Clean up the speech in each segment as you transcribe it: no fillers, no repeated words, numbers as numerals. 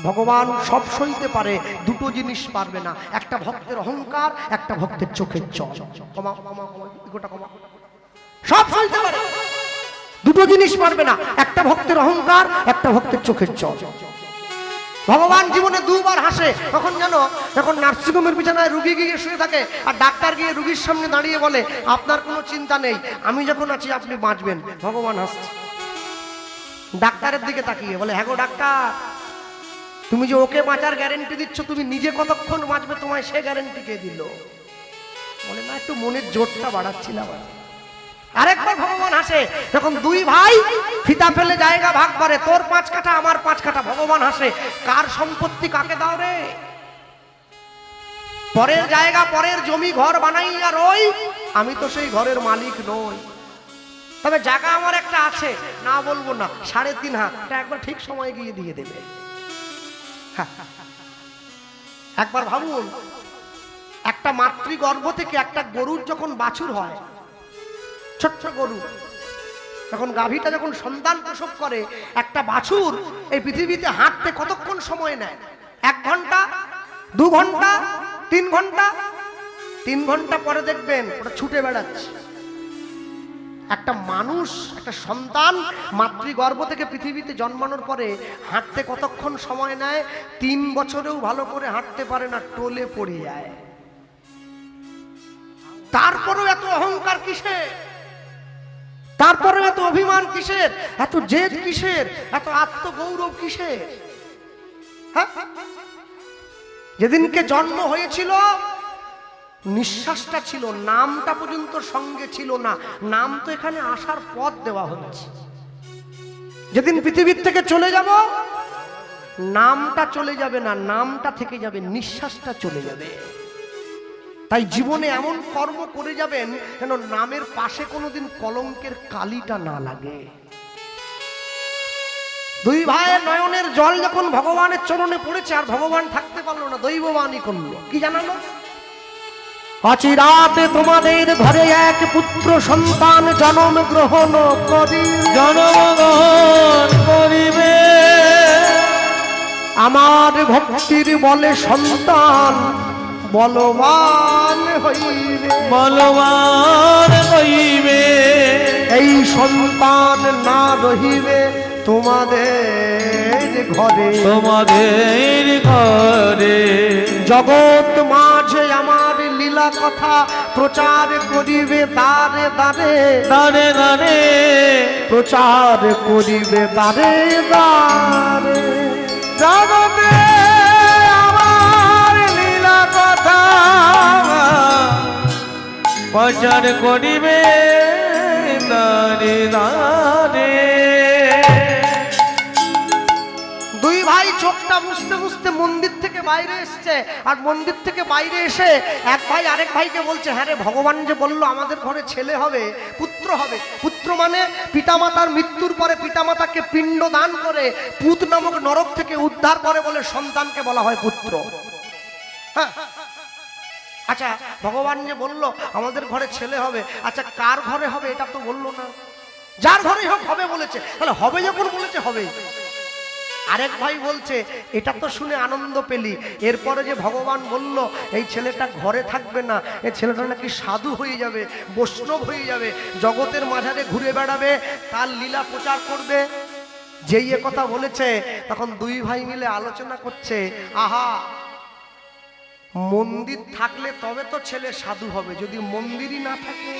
ভগবান সব সইতে পারে, দুটো জিনিস পারবে না, একটা ভক্তের অহংকার, একটা ভক্তের চোখের জল। কমা কমা কমা, গোটা কমা। সব সইতে পারে, দুটো জিনিস পারবে না, একটা ভক্তের অহংকার, একটা ভক্তের চোখের জল। ভগবান জীবনে দুবার হাসে, তখন জানো যখন নার্সিংহোমের বিছানায় রুগী গিয়ে শুয়ে থাকে আর ডাক্তার গিয়ে রুগীর সামনে দাঁড়িয়ে বলে আপনার কোনো চিন্তা নেই, আমি যখন আছি আপনি বাঁচবেন। ভগবান হাসছে ডাক্তারের দিকে তাকিয়ে, বলে হ্যাঁ গো ডাক্তার, তুমি যে ওকে বাঁচার গ্যারেন্টি দিচ্ছ, তুমি নিজে কতক্ষণ বাঁচবে তোমায় সে গ্যারেন্টি কে দিল? বলে না, একটু মনের জোরটা বাড়াচ্ছিলাম। আরেকবার ভগবান হাসে, যখন দুই ভাই ফিতা ফেলে জায়গা ভাগ করে, তোর 5 কাঠা আমার 5 কাঠা। ভগবান হাসে, কার সম্পত্তি কাকে দাও রে? পরের জায়গা পরের জমি ঘর বানাইয়া রই, আমি তো সেই ঘরের মালিক নই, তবে জায়গা আমার একটা আছে, না বলবো না, 3.5 হাত, এটা একবার ঠিক সময় গিয়ে দিয়ে দেবে। একবার ভাবুন, একটা মাতৃগর্ভ থেকে একটা গরুর যখন বাছুর হয়, ছোট্ট গরু, যখন গাভীটা যখন সন্তান প্রসব করে, একটা বাছুর এই পৃথিবীতে হাঁটতে কতক্ষণ সময় নেয়? 1 ঘন্টা, 2 ঘন্টা, 3 ঘন্টা। 3 ঘন্টা পরে দেখবেন ওটা ছুটে বেড়াচ্ছে। একটা মানুষ, একটা সন্তান মাতৃগর্ভ থেকে পৃথিবীতে জন্মানোর পরে হাঁটতে কতক্ষণ সময় নেয়? 3 বছরেও ভালো করে হাঁটতে পারে না, টোলে পড়ে যায়। তারপরেও এত অহংকার কিসের? তারপরে এত অভিমান কিসের? এত জেদ কিসের? এত আত্মগৌরব কিসের? যেদিনকে জন্ম হয়েছিল নিঃশ্বাসটা ছিল, নামটা পর্যন্ত সঙ্গে ছিল না। নাম তো এখানে আসার পথ দেওয়া হচ্ছে। যেদিন পৃথিবীর থেকে চলে যাব, নামটা চলে যাবে না, নামটা থেকে যাবে, নিঃশ্বাসটা চলে যাবে। তাই জীবনে এমন কর্ম করে যাবেন যেন নামের পাশে কোনোদিন কলঙ্কের কালিটা না লাগে। দুই ভাইয়ের নয়নের জল যখন ভগবানের চরণে পড়েছে, আর ভগবান থাকতে পারলো না, দৈববাণী করলো। কি জানালো? অচিরাতে তোমাদের ঘরে এক পুত্র সন্তান জন্ম গ্রহণ করিবে। আমার ভক্তির বলে সন্তান বলবান হইবে, বলবান হইবে। এই সন্তান না রহিবে তোমাদের ঘরে, তোমাদের ঘরে। জগৎ মাঝে আমার লীলা কথা প্রচার করিবে, দারে দারে দারে দারে প্রচার করিবে, দারে দারে। জগতে আমার লীলা কথা প্রচার করিবে, দারে দারে। দুই ভাই চোখটা মুছতে মুছতে মন্দির থেকে বাইরে এসছে, আর মন্দির থেকে বাইরে এসে এক ভাই আরেক ভাইকে বলছে, হ্যাঁ রে, ভগবান যে বললো আমাদের ঘরে ছেলে হবে, পুত্র হবে। পুত্র মানে পিতামাতার মৃত্যুর পরে পিতামাতাকে পিণ্ড দান করে পুত নামক নরক থেকে উদ্ধার করে বলে সন্তানকে বলা হয় পুত্র। হ্যাঁ, আচ্ছা, ভগবান যে বললো আমাদের ঘরে ছেলে হবে, আচ্ছা কার ঘরে হবে এটা তো বললো না। যার ঘরেই হোক হবে বলেছে, তাহলে হবে যখন বলেছে হবে। আরেক ভাই বলছে, এটা তো শুনে আনন্দ পেলি, এরপরে যে ভগবান বলল এই ছেলেটা ঘরে থাকবে না, এই ছেলেটা নাকি সাধু হয়ে যাবে, বৈষ্ণব হয়ে যাবে, জগতের মাঝারে ঘুরে বেড়াবে, তার লীলা প্রচার করবে। যেই এ কথা বলেছে, তখন দুই ভাই মিলে আলোচনা করছে, আহা, মন্দির থাকলে তবে তো ছেলে সাধু হবে, যদি মন্দিরই না থাকে,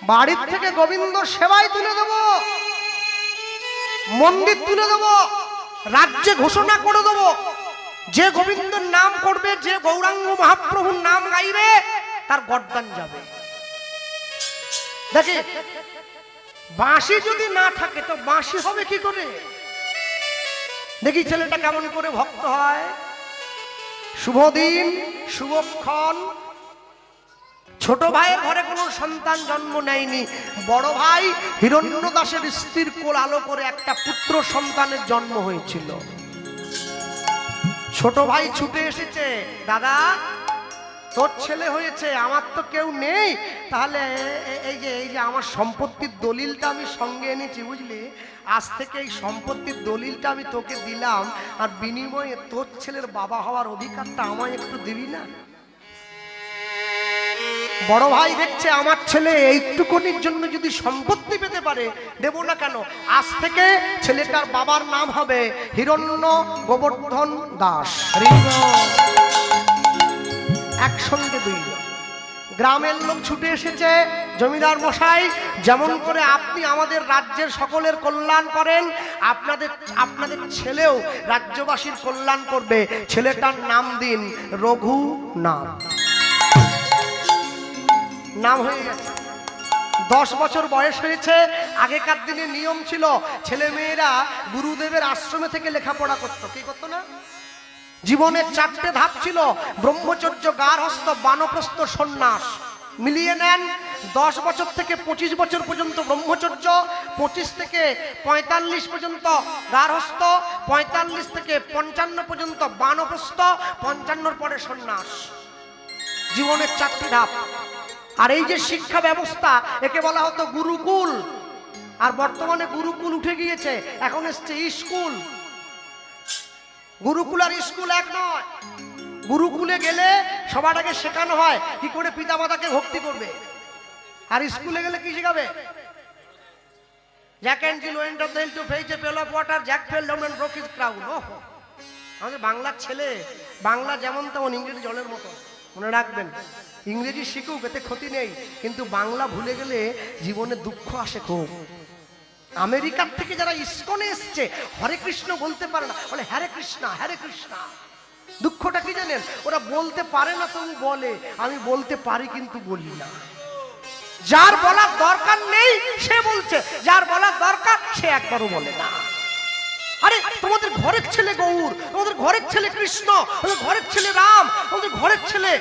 বাড়ির থেকে গোবিন্দ সেবায় তুলে দেবো, মন্দির তুলে দেবো, রাজ্যে ঘোষণা করে দেবো, যে গোবিন্দর নাম করবে, যে গৌরাঙ্গ মহাপ্রভুর নাম গাইবে, তার গর্দান যাবে। দেখি, বাঁশি যদি না থাকে তো বাঁশি হবে কি করে? দেখি ছেলেটা কেমন করে ভক্ত হয়। শুভ দিন, শুভক্ষণ। ছোট ভাইয়ের ঘরে কোনো সন্তান জন্ম নেয়নি, বড় ভাই হিরণ্যদাসের স্ত্রীর কোল আলো করে একটা পুত্র সন্তানের জন্ম হয়েছিল। ছোট ভাই ছুটে এসেছে, দাদা তোর ছেলে হয়েছে, আমার তো কেউ নেই, তাহলে এই যে আমার সম্পত্তির দলিলটা আমি সঙ্গে এনেছি, বুঝলি? আজ থেকে এই সম্পত্তির দলিলটা আমি তোকে দিলাম, আর বিনিময়ে তোর ছেলের বাবা হওয়ার অধিকারটা আমায় একটু দিবি না? বড় ভাই দেখছে আমার ছেলে এইটুকুনির জন্য যদি সম্পত্তি পেতে পারে, দেব না কেন? আজ থেকে ছেলেটার বাবার নাম হবে হিরণ্য গোবর্ধন দাস। একসঙ্গে দুই গ্রামের লোক ছুটে এসেছে। জমিদার মশাই, যেমন করে আপনি আমাদের রাজ্যের সকলের কল্যাণ করেন, আপনাদের ছেলেও রাজ্যবাসীর কল্যাণ করবে। ছেলেটার নাম দিন রঘুনাথ। নাম হয়ে গেছে। 10 বছর বয়স হয়েছে। আগেকার দিনে নিয়ম ছিল ছেলে মেয়েরা গুরুদেবের আশ্রমে থেকে লেখাপড়া করতো। কি করতো না? জীবনের 4টে ধাপ ছিল: ব্রহ্মচর্য, গার্হস্থ্য, বানপ্রস্থ, সন্ন্যাস। মিলিয়ে নেন, 10 বছর থেকে 25 বছর পর্যন্ত ব্রহ্মচর্য, 25 থেকে 45 পর্যন্ত গার্হস্থ্য, 45 থেকে 55 পর্যন্ত বানপ্রস্থ, 55 পরে সন্ন্যাস। জীবনের 4টি ধাপ। আর এই যে শিক্ষা ব্যবস্থা, একে বলা হতো গুরুকুল। আর বর্তমানে গুরুকুল উঠে গিয়েছে, এখন এসছে স্কুল। গুরুকুল আর স্কুল এক নয়। গুরুকুলে গেলে সবার আগে শেখানো হয় কি করে পিতামাতাকে ভক্তি করবে, আর স্কুলে গেলে কি শেখাবে? Jack and Jill went of the hill to fetch a pail of water, Jack fell down and broke his crown. ওহো, আমাদের বাংলার ছেলে বাংলা যেমন তেমন, ইংরেজি জলের মতো। মনে রাখবেন, ইংরেজি শিখুক, এতে ক্ষতি নেই, কিন্তু বাংলা ভুলে গেলে জীবনে দুঃখ আসে খুব। আমেরিকার থেকে যারা ইসকনে এসছে, হরে কৃষ্ণ বলতে পারে না, বলে হরে কৃষ্ণা হরে কৃষ্ণা। দুঃখটা কি জানেন? ওরা বলতে পারে না, তবু বলে আমি বলতে পারি কিন্তু বলি না। যার বলার দরকার নেই সে বলছে, যার বলার দরকার সে একবারও বলে না। আরে তোমাদের ঘরের ছেলে গৌর, তোমাদের ঘরের ছেলে কৃষ্ণ, তোমাদের ঘরের ছেলে রাম, তোমাদের ঘরের ছেলে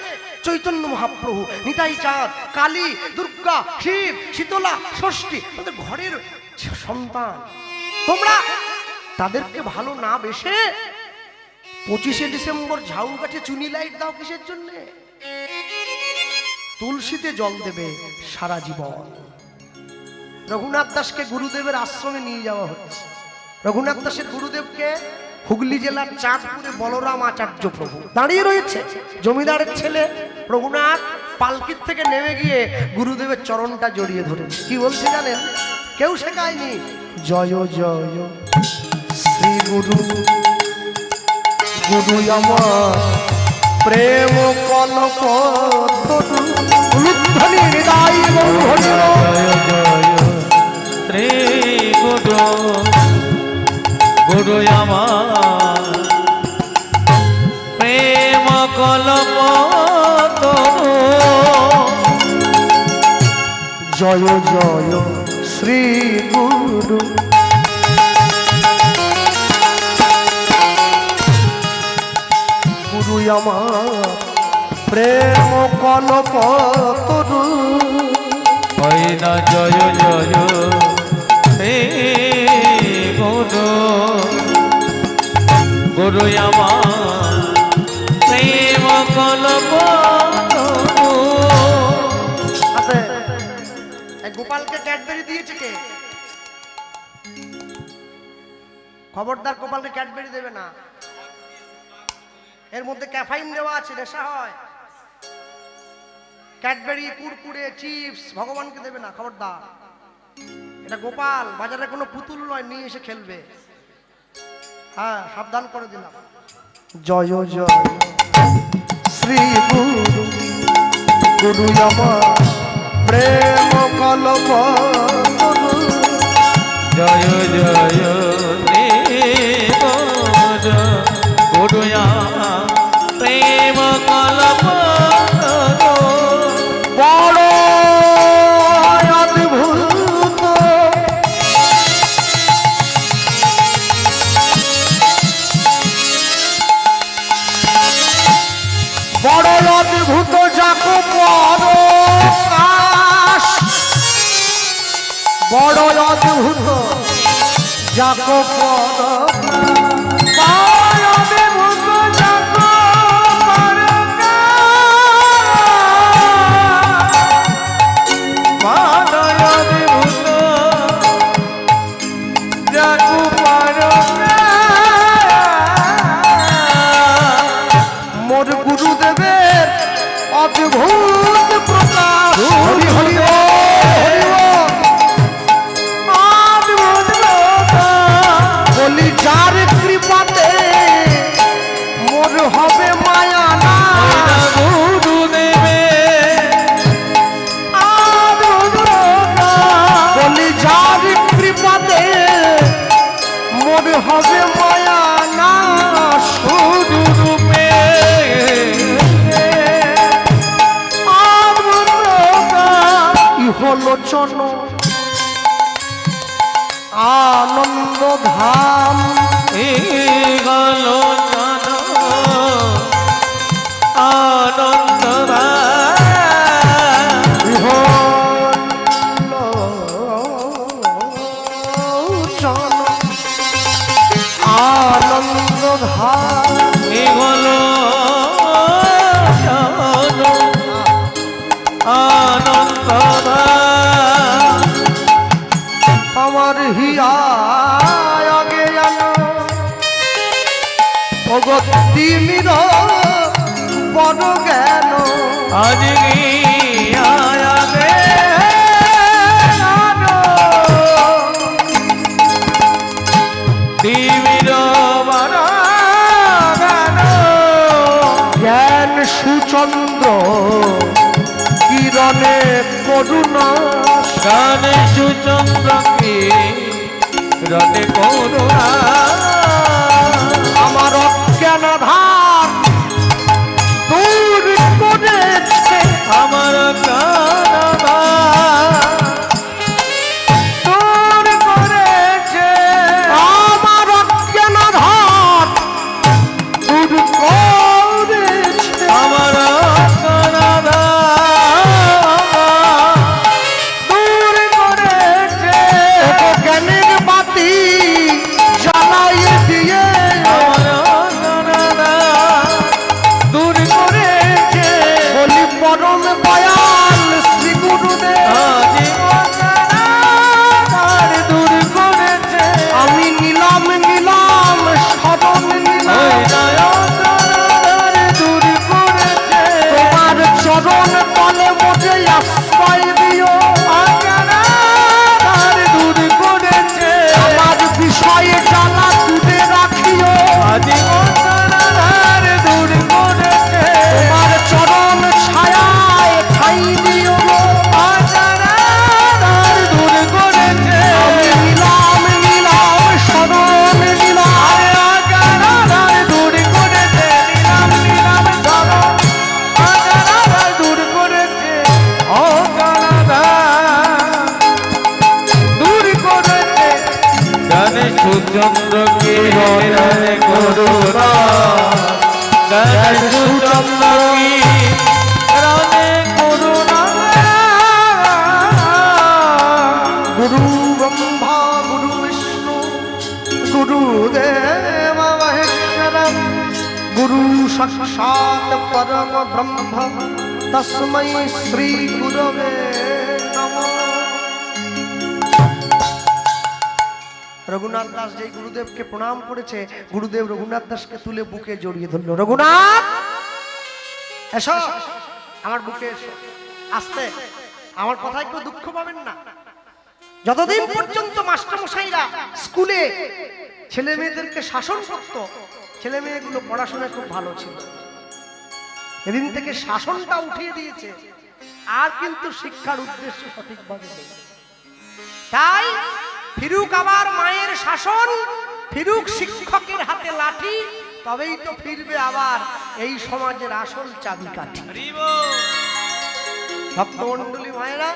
চৈতন্য মহাপ্রভু, নিতাই চাঁদ, কালী, দুর্গা, শিব, শীতলা, ষষ্ঠী, তোমাদের ঘরের সন্তান। তোমরা তাদেরকে ভালো না বেশে 25শে ডিসেম্বর ঝাউ গাছে চুনি লাইট দাও কিসের জন্য? তুলসীতে জল দেবে সারা জীবন। রঘুনাথ দাসকে গুরুদেবের আশ্রমে নিয়ে যাওয়া হচ্ছে। রঘুনাথ দাসের গুরুদেবকে হুগলি জেলার চাঁদপুরে বলরাম আচার্য প্রভু দাঁড়িয়ে রয়েছে। জমিদারের ছেলে রঘুনাথ পালকির থেকে নেমে গিয়ে গুরুদেবের চরণটা জড়িয়ে ধরেছে। কি বলছে জানেন? কেউ শেখায়নি, জয় জয় শ্রী গুরু, গুরু আমার প্রেম কলপ উলুধ্বনি হৃদয় মঙ্গল। শ্রী গুরু, গুরু আমার প্রেম কলপ তরু। জয় জয় শ্রী গুরু, গুরু আমার প্রেম কলপ তরু। হয় না জয় জয় হে গুরু, গুরু আমার প্রেম কলপ তরু। গোপালকে ক্যাডবেরি দিয়েছে কে? খবরদার গোপালকে ক্যাডবেরি দেবে না, এর মধ্যে ক্যাফাইন দেওয়া আছে, নেশা হয়। ক্যাডবেরি, কুরকুরে, চিপস ভগবানকে দেবে না, খবরদার। এটা গোপাল, বাজারে কোনো পুতুল নয়, নিয়ে এসে খেলবে। হ্যাঁ, সাবধান করে দিলাম। জয় জয় শ্রী গুরু, গুরু আমার প্রেম কলপ তরু। জয় জয় গুরু, প্রেম কলপ তরু। বড় অদ্ভুত বড় অদ্ভুত যাকো পরকাশ, বড় অদ্ভুত যাকো পরকাশ, বলি যার কৃপাতে মোর হবে মায়া না গুরুদেবে বলি যার কৃপাতে মোর হবে মায়া না সুরূপে ইহলোচন আনন্দ ধাম গল জন আনন্দ ইহলোচন আনন্দ ধাম গল জন আনন্দ আমার হিয়া আগে জানো অগতি মির বড় জ্ঞান আজ গিয়াবে দিবির জ্ঞান সুচন্দ্র কিরণে করুণা গানে সুচন্দ্র কি রনে করুণা আমার অজ্ঞান ধার দূর করেছে আমার কানা দূর করেছে আমার অজ্ঞান ধার দূর করেছে আমার কানা দূর করেছে জ্ঞানের বাতি জ্বালাইয়ে দিয়ে দূর করেছে বলি পরম দয়াল শ্রী গুরুদেব দূর করেছে আমি নিলাম শরণ নিলাম দূর করেছে তোমার চরণ তলে মোটে আশ্রয় দিও দূর করেছে আমার বিষয়ে জ্বালা তুলে রাখিও আজি দূর করেছে তোমার চরণ ছায়ায় ঠাই দিও দূর করেছে আমি নিলাম শরণ নিলাম দূর করেছে নিলাম নিলাম দূর করেছে দূর করেছে গানে সুচন্দ্র কি রনে করুণা গানে সুচন্দ্র কি রনে করুণা গুরু ব্রহ্মা গুরু বিষ্ণু গুরুদেব মহেশ্বর গুরু সাক্ষাৎ পরম ব্রহ্ম তস্मै শ্রী গুরবে নমঃ। রঘুনাথ দাস যেই গুরুদেবকে প্রণাম করেছে গুরুদেব রঘুনাথ দাসকে তুলে বুকে জড়িয়ে ধরল। রঘুনাথ এসো আমার বুকে এসো, আস্তে, আমার কথায় কেউ দুঃখ পাবেন না। যতদিন পর্যন্ত মাস্টারমশাইরা স্কুলে ছেলে মেয়েদেরকে শাসন করত, ছেলে মেয়েগুলো পড়াশোনায় খুব ভালো ছিল। এদিন থেকে শাসনটা উঠিয়ে দিয়েছে, আর কিন্তু শিক্ষার উদ্দেশ্য সঠিকভাবে নেই। তাই ফিরুক আবার মায়ের শাসন, ফিরুক শিক্ষকের হাতে লাঠি, তবেই তো ফিরবে আবার এই সমাজের আসল চাবিকাঠি। ভক্তমণ্ডলী মায়েরা,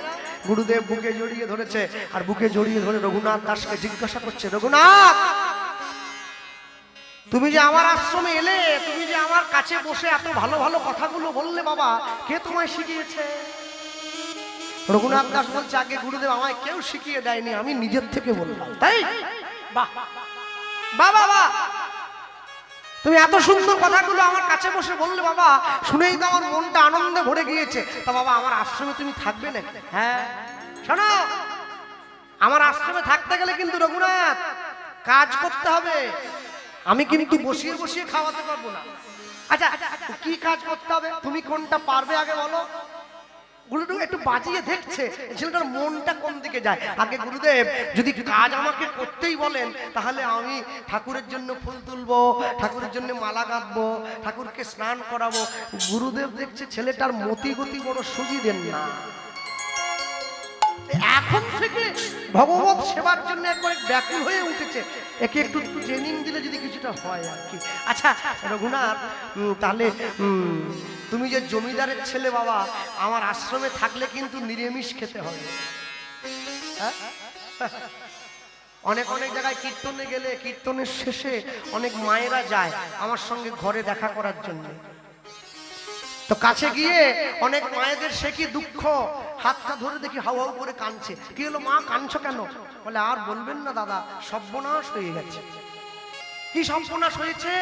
গুরুদেব বুকে জড়িয়ে ধরেছে, আর বুকে জড়িয়ে ধরে রঘুনাথ দাসকে জিজ্ঞাসা করছে, রঘুনাথ তুমি যে আমার আশ্রমে এলে, তুমি যে আমার কাছে বসে এত ভালো ভালো কথাগুলো বললে, বাবা কে তোমায় শিখিয়েছে? রঘুনাথ দাস বলছে, আগে গুরুদেব আমায় কেউ শিখিয়ে দেয়নি, আমি নিজের থেকে বললাম। তাই বাহ বাহ বাবা, তুমি এত সুন্দর কথাগুলো আমার কাছে বসে বললে বাবা, শুনেই তো আমার মনটা আনন্দে ভরে গিয়েছে। তা বাবা আমার আশ্রমে তুমি থাকবে না? হ্যাঁ শোনো, আমার আশ্রমে থাকতে গেলে কিন্তু রঘুনাথ কাজ করতে হবে, আমি কিন্তু বসিয়ে বসিয়ে খাওয়াতে পারবো না। আচ্ছা কি কাজ করতে হবে, তুমি কোনটা পারবে আগে বলো। গুরুদেব একটু বাজিয়ে দেখছে ছেলেটার মনটা কোন দিকে যায়। আগে গুরুদেব যদি কাজ আমাকে করতেই বলেন তাহলে আমি ঠাকুরের জন্য ফুল তুলবো, ঠাকুরের জন্য মালা গাঁথবো, ঠাকুরকে স্নান করাবো। গুরুদেব দেখছে ছেলেটার মতি গতি বড় সুবিধের না, এখন থেকে ভগবত সেবার জন্য একবার ব্যাকুল হয়ে উঠেছে। একে একটু ট্রেনিং দিলে যদি কিছুটা হয় আর কি। আচ্ছা রঘুনাথ, তাহলে তুমি যে জমিদারের ছেলে বাবা, আমার আশ্রমে থাকলে কিন্তু নিরামিষ খেতে হবে। হ্যাঁ, অনেক অনেক জায়গায় কীর্তনে গেলে কীর্তনের শেষে অনেক মায়েরা যায় আমার সঙ্গে ঘরে দেখা করার জন্য। তো কাছে গিয়ে অনেক মায়েদের সে কি দুঃখ, হাতটা ধরে দেখি হাউ হাউ করে কাঁদছে। কি হলো মা, কাঁদছো কেন? বলে আর বলবেন না দাদা, সর্বনাশ হয়ে গেছে। কি সর্বনাশ হয়েছে?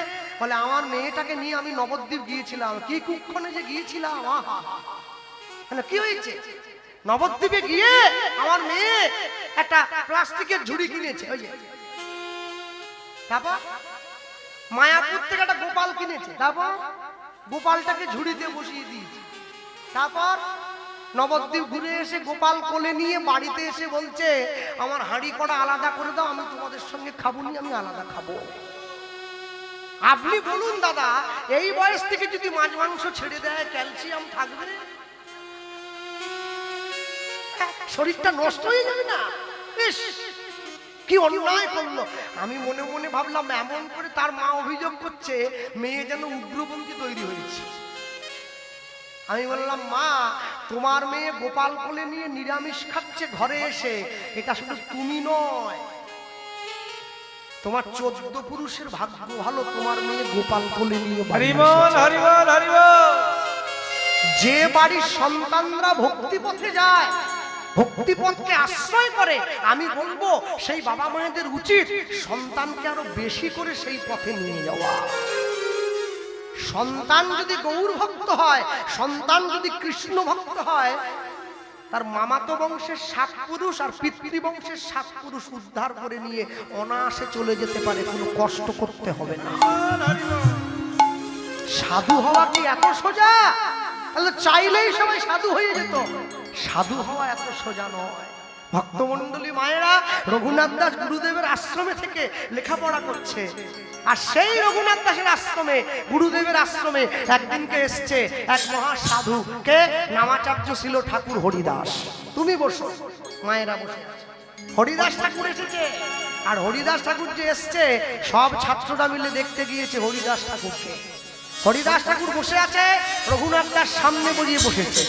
বলে আমার মেয়েটাকে নিয়ে আমি নবদ্বীপ গিয়েছিলাম। কি কুক্ষণে যে গিয়েছিলাম, কি হয়েছে? নবদ্বীপে গিয়ে আমার মেয়ে একটা প্লাস্টিকের ঝুড়ি কিনেছে। ওই যে তারপর মায়াপুর থেকে একটা গোপাল কিনেছে, তারপর গোপালটাকে ঝুড়িতে বসিয়ে দিয়েছে। তারপর নবদ্বীপ ঘুরে এসে গোপাল কোলে নিয়ে বাড়িতে এসে বলছে আমার হাঁড়ি কড়া আলাদা করে দাও, আমি তোমাদের সঙ্গে খাবো নি, আমি আলাদা খাবো। আপনি বলুন দাদা, এই বয়স থেকে যদি মাছ মাংস ছেড়ে দেয় ক্যালসিয়াম থাকবে? শরীরটা নষ্ট হয়ে যাবে না? ইস, কি অন্যায় করলো। আমি মনে মনে ভাবলাম এমন করে তার মা অভিযোগ করছে মেয়ে যেন উগ্রপন্থী তৈরি হয়েছে। আমি বললাম মা, তোমার মেয়ে গোপাল কোলে নিয়ে নিরামিষ খাচ্ছে ঘরে এসে, এটা শুধু তুমি নয়, তোমার 14 পুরুষের ভাগ্য ভালো তোমার মেয়ে গোপাল কোলে নিয়ে। হরিবল হরিবল হরিবল। যে বাড়ির সন্তানরা ভক্তি পথে যায়, ভক্তি পথকে আশ্রয় করে, আমি বলবো সেই বাবা মায়েদের উচিত সন্তানকে আরো বেশি করে সেই পথে নিয়ে যাওয়া। সন্তান যদি গৌর ভক্ত হয়, সন্তান যদি কৃষ্ণ ভক্ত হয়, তার মামাতো বংশের 7 পুরুষ আর পিতৃবংশের 7 পুরুষ উদ্ধার করে নিয়ে অনায়াসে চলে যেতে পারে, কোনো কষ্ট করতে হবে না। সাধু হওয়া কি এত সোজা? তাহলে চাইলেই সবাই সাধু হয়ে যেত। সাধু হওয়া এত সোজা নয়। ভক্তমণ্ডলী মায়েরা রঘুনাথ দাস গুরুদেবের আশ্রমে থেকে লেখাপড়া করছে, আর সেই রঘুনাথ দাসের আশ্রমে, গুরুদেবের আশ্রমে একদিনকে এসছে এক মহা সাধু। কে? নামাচার্য ছিল ঠাকুর হরিদাস। তুমি বসো, মায়েরা বসে। হরিদাস ঠাকুর এসেছে, আর হরিদাস ঠাকুর যে এসছে সব ছাত্ররা মিলে দেখতে গিয়েছে হরিদাস ঠাকুরকে। হরিদাস ঠাকুর বসে আছে, রঘুনাথ দাস সামনে বসিয়ে বসেছে,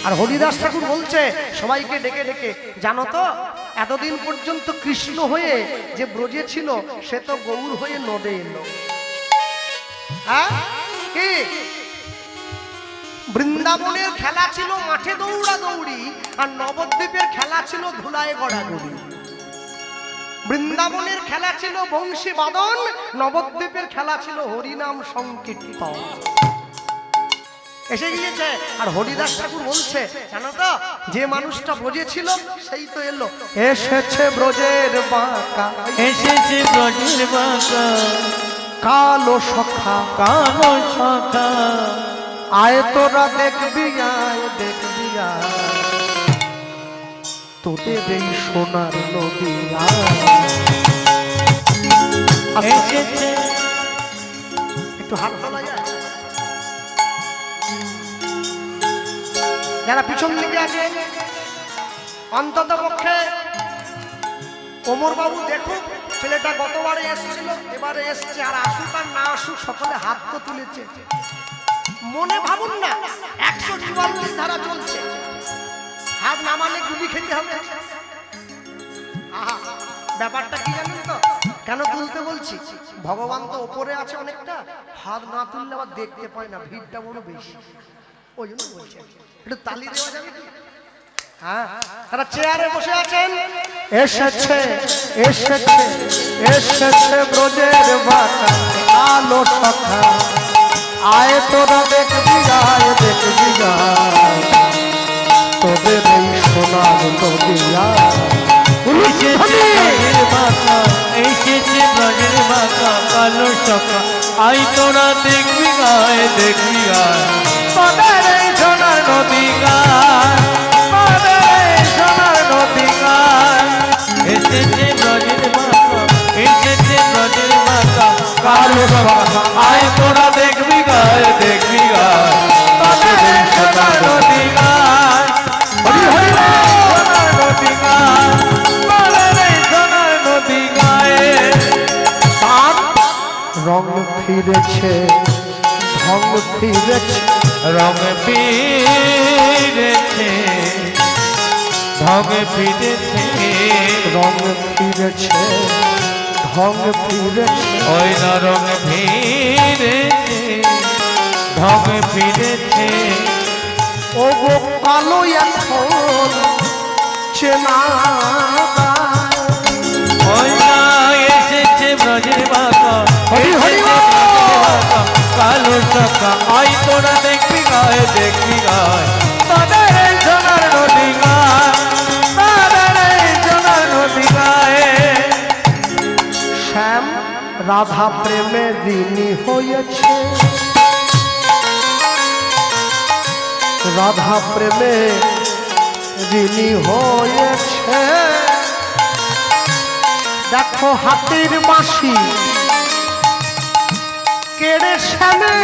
আর হরিদাস ঠাকুর বলছে সবাইকে ডেকে ডেকে, জানো তো এতদিন পর্যন্ত কৃষ্ণ হয়ে যে ব্রজে ছিল সে তো গৌর হয়ে নদে এলো। হ্যাঁ, কি বৃন্দাবনের খেলা ছিল মাঠে দৌড়া দৌড়ি, আর নবদ্বীপের খেলা ছিল ধুলায় গড়াগড়ি। বৃন্দাবনের খেলা ছিল বংশী বাদন, নবদ্বীপের খেলা ছিল হরিনাম সংকীর্তন। এসে গিয়েছে, আর হরিদাস ঠাকুর বলছে জানো তো যে মানুষটা ব্রজে ছিল সেই তো এলো। এসেছে ব্রজের বাঁকা, এসেছে ব্রজের বাঁকা, কালো সখা কালো সখা, আয় তোরা দেখবি, আয় দেখবি আয়, তোদের এই সোনার নদী এসেছে। একটু হাত তোলা যায়? যারা পিছন দিকে আছে অন্তত পক্ষে ওমর বাবু দেখুক, ছেলেটা গতবারে এসেছিল, এবারে এসছে, আর আসুক আর না আসুক সকলে হাত তো তুলেছে। মনে ভাবুন না 144 ধারা চলছে, হাত নামালে গুলি খেতে হবে। আহা, ব্যাপারটা কি জানেন তো কেন তুলতে বলছি? ভগবান তো ওপরে আছে অনেকটা, হাত না তুললে আবার দেখতে পায় না, ভিড়টা বড় বেশি, ওই জন্য বলছি। একটু তালি দেওয়া যাবে কি? হ্যাঁ, তারা চেয়ারে বসে আছেন। এসেছে এসেছে এসেছে ব্রজের বাঁকা, আলো সখা, আয় তোরা দেখবি, আয় দেখবি আয়, তোদের এই সোনার নদী আয়। এসেছে ব্রজের বাঁকা, এসেছে ব্রজের বাঁকা, কালো সখা, আয় তোরা দেখবি, আয় দেখবি আয়, তোদের এই সোনার নদী আয়। কালো সখা আয় তোরা দেখবি গায় দেখবি গায় তোদের এই সোনার নদী গায় হরি হরি সোনার নদী গায় তোদের এই সোনার নদী গায়ে তার রং ফিরেছে ঢং ফিরেছে রং ফিরেছে ঢং ফিরেছে রং ফিরেছে ঢং ফিরেছে ওই না রং ফিরেছে ঢং ফিরেছে ও গো কালো এখন চেনা যায়। ওই না এসেছে ব্রজের বাঁকা হরি হরি এসেছে ব্রজের বাঁকা কালো সখা আই তোরা দেখবি গায়ে দেখবি গায়ে তোদের এই সোনার নদী গায় তোদের এই সোনার নদী গায়ে শ্যাম রাধা প্রেমে ঋণী হয়েছে রাধা প্রেমে ঋণী হয়েছে দেখো হাতির বাঁশি কেড়ে শ্যামে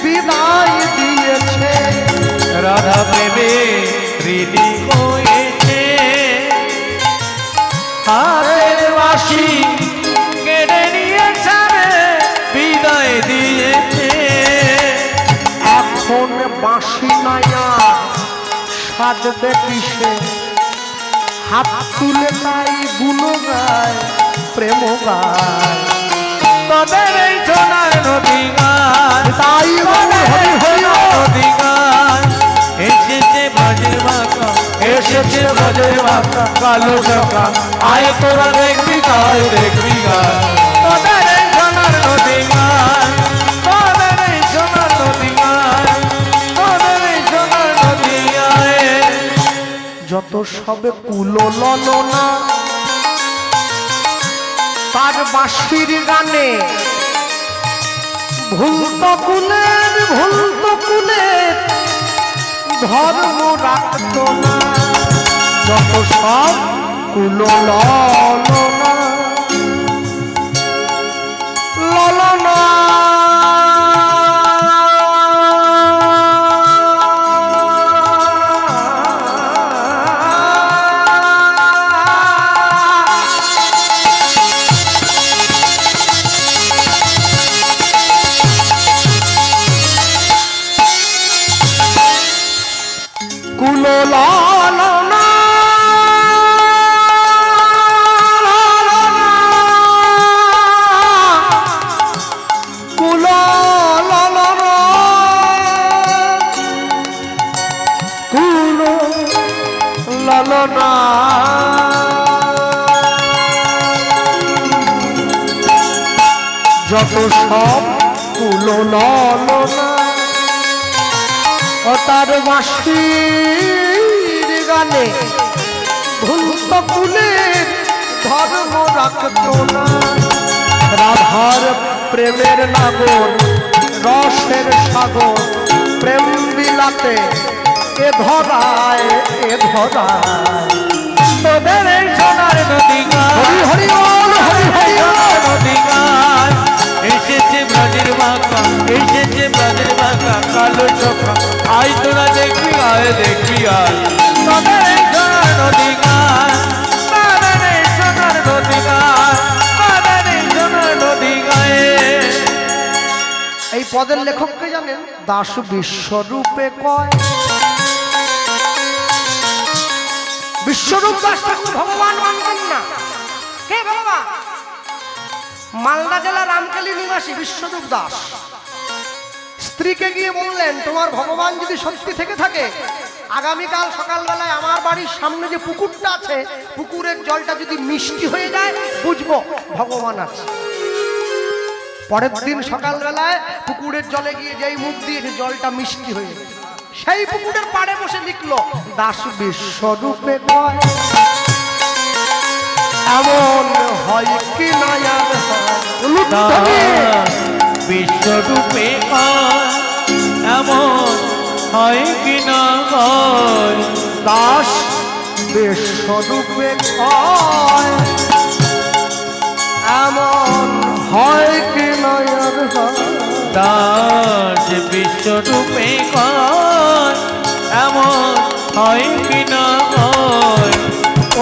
বিদায় দিয়েছে রাধা প্রেমে ঋণী হয়েছে হাতের বাঁশি কেড়ে নিয়েছে বিদায় দিয়েছে এখন বাঁশি নাইয়া সাজবে কিসে হাত তুলে তাই গুণ গায় প্রেম গায় তোদের এই সোনার নদী গায় তাই বলে হরি হরি নদী গায় এসেছে ব্রজের বাঁকা এসেছে ব্রজের বাঁকা কালো সখা আয় তোরা দেখবি গায় দেখবি গায় তোদের এই সোনার নদী গায় তোদের এই সোনার নদী গায় তোদের এই সোনার নদী গায় যত সবে কুলো ললনা তার বাঁশির গানে ভুল তো কুলের ধর্ম রাখত না যত সব কুলো ললনা ললনা কুলো ললনা কুলো ললনা কুলো ললনা যত সব কুলো ললনা ও তার বাঁশির গানে ধুন্ত কুলের ধর্ম রাখত না রাধার প্রেমের নাগর রসের সাগর প্রেম বিলাতে এ ধরায় তোদের এই সোনার নদী গায় হরি হরি বল হরি হরি বল। নদী গায় এসেছে ব্রজের বাঁকা এসেছে ব্রজের বাঁকা কালো সখা আই তোরা দেখবি গায়ে দেখবি আয় তোদের এই সোনার নদী গায় তোদের এই সোনার নদী গায় তোদের এই সোনার নদী গায়ে এই পদের লেখককে জানেন দাস বিশ্বরূপে কয় বিশ্বরূপ দাস ঠাকুর ভগবান মানতেন না কে ভগবান মালদা জেলা রামকালী নিবাসী বিশ্বরূপ দাস স্ত্রীকে গিয়ে বললেন তোমার ভগবান যদি সত্যি থেকে থাকে আগামীকাল সকালবেলায় আমার বাড়ির সামনে যে পুকুরটা আছে পুকুরের জলটা যদি মিষ্টি হয়ে যায় বুঝবো ভগবান আছে পরের দিন সকালবেলায় পুকুরের জলে গিয়ে যেই মুখ দিয়েছে জলটা মিষ্টি হয়ে গেছে সেই পুকুরের পাড়ে বসে লিখলো দাস বিশ্বরূপে কয় এমন হয় কি না আর বিশ্বরূপে এমন হয় কি না হয় দাস বিশ্বরূপে কয় এমন হয় নিজ রূপে কয় এমন হয় কি না হয়।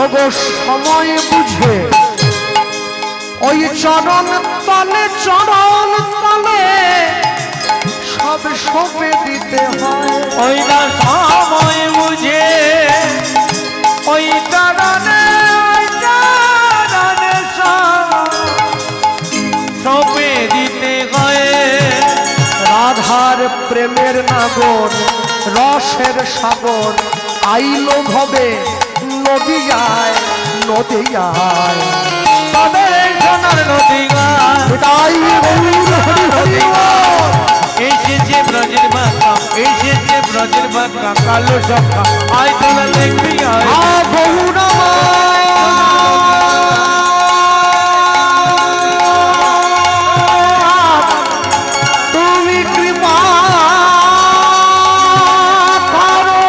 ওগো সময় বুঝে ওই চরণ তলে সব সপে দিতে হয়। ওই না সময় বুঝে ওই চরণে সপে দিতে হয়। রাধার প্রেমের নাগর রসের সাগর আইলো ভবে নদিয়ায় নদিয়ায় তাদের সোনার নদী গান তাই হরি হরি হরি বল। এসেছে ব্রজের বাঁকা, এসেছে ব্রজের বাঁকা কালো সখা আয় তোরা দেখবি আয়। তুমি কৃপা করো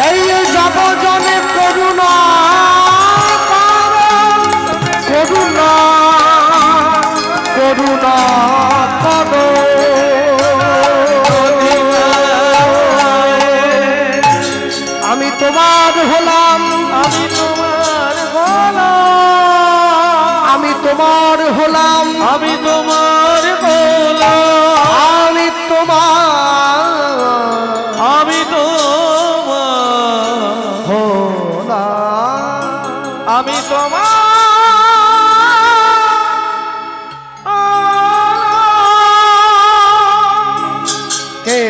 এই জগজনে করুণা করো, করুণা করুণা করো। আমি তোমার হলাম, আমি তোমার গোলাম, আমি তোমার হলাম, আমি তোমার গোলাম, আমি তোমার, আমি তোমার হলাম। আমি তোমার। কে?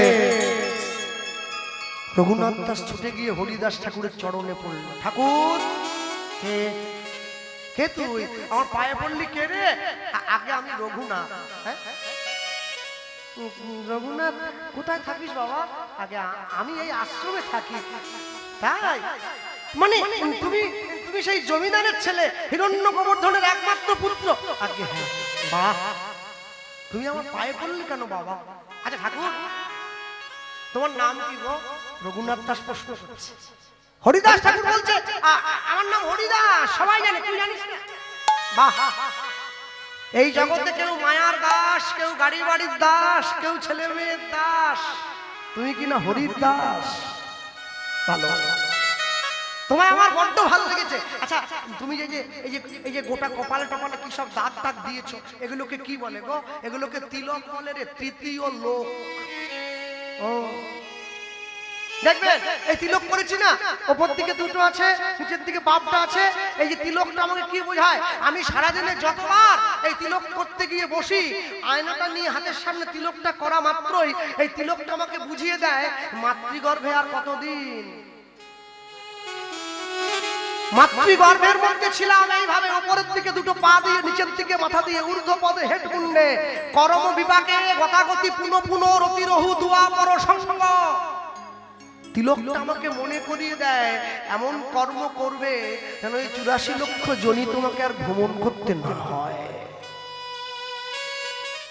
রঘুনাথ দাস ছুটে গিয়ে হরিদাস ঠাকুরের চরণে পড়ল। ঠাকুর কে? কে তুই? আমার পায়ে পড়লি কে রে? আগে আমি রঘুনাথ। হ্যাঁ? রঘুনাথ কোথায় থাকিস বাবা? আগে আমি এই আশ্রমে থাকি। তাই মানে তুমি তুমি সেই জমিদারের ছেলে, হিরণ্য গোবর্ধনের একমাত্র পুত্র? আগে হ্যাঁ। বাহ, তুমি আমার পায়ে পড়লি কেন বাবা? আচ্ছা ঠাকুর, তোমার নাম কি গো? রঘুনাথ দাস প্রশ্ন করছে। হরিদাস ঠাকুর বলছে আমার নাম হরিদাস, সবাই জানে, তুই জানিস না? বাহ, এই জগতে কেউ মায়ার দাস, কেউ গাড়ি বাড়ির দাস, কেউ ছেলে মেয়ের দাস, তুমি কি না হরির দাস? ভালো, তোমায় আমার বড্ড ভালো লেগেছে। আচ্ছা তুমি এই যে গোটা কপালে টপালে কি সব দাগ টাগ দিয়েছো, এগুলোকে কি বলে গো? এগুলোকে তিলক বলে রে, তৃতীয় লোক। ও দেখবেন এই তিলক করেছি না, ওপর দিকে দুটো আছে, নিচের দিকে বাপটা আছে। এই যে তিলকটা আমাকে কি বোঝায়? আমি সারাদিনে যতবার এই তিলক করতে গিয়ে বসি, আয়নাটা নিয়ে হাতের সামনে তিলকটা করা মাত্রই এই তিলকটা আমাকে বুঝিয়ে দেয় মাতৃগর্ভে আর কতদিন। মাতৃগর্ভের মধ্যে ছিলাম এইভাবে, উপরের দিকে দুটো পা দিয়ে, নিচের দিকে মাথা দিয়ে, ঊর্ধ্ব পদে হেট মুন্ডে, কর্ম বিপাকে গতাগতি পুনঃ পুনঃ রতিরহু দুয়া পর সঙ্গ। তিলকটা আমাকে মনে করিয়ে দেয় এমন কর্ম করবে যেন এই 84 লক্ষ জনি তোমাকে আর ভ্রমণ করতে না হয়।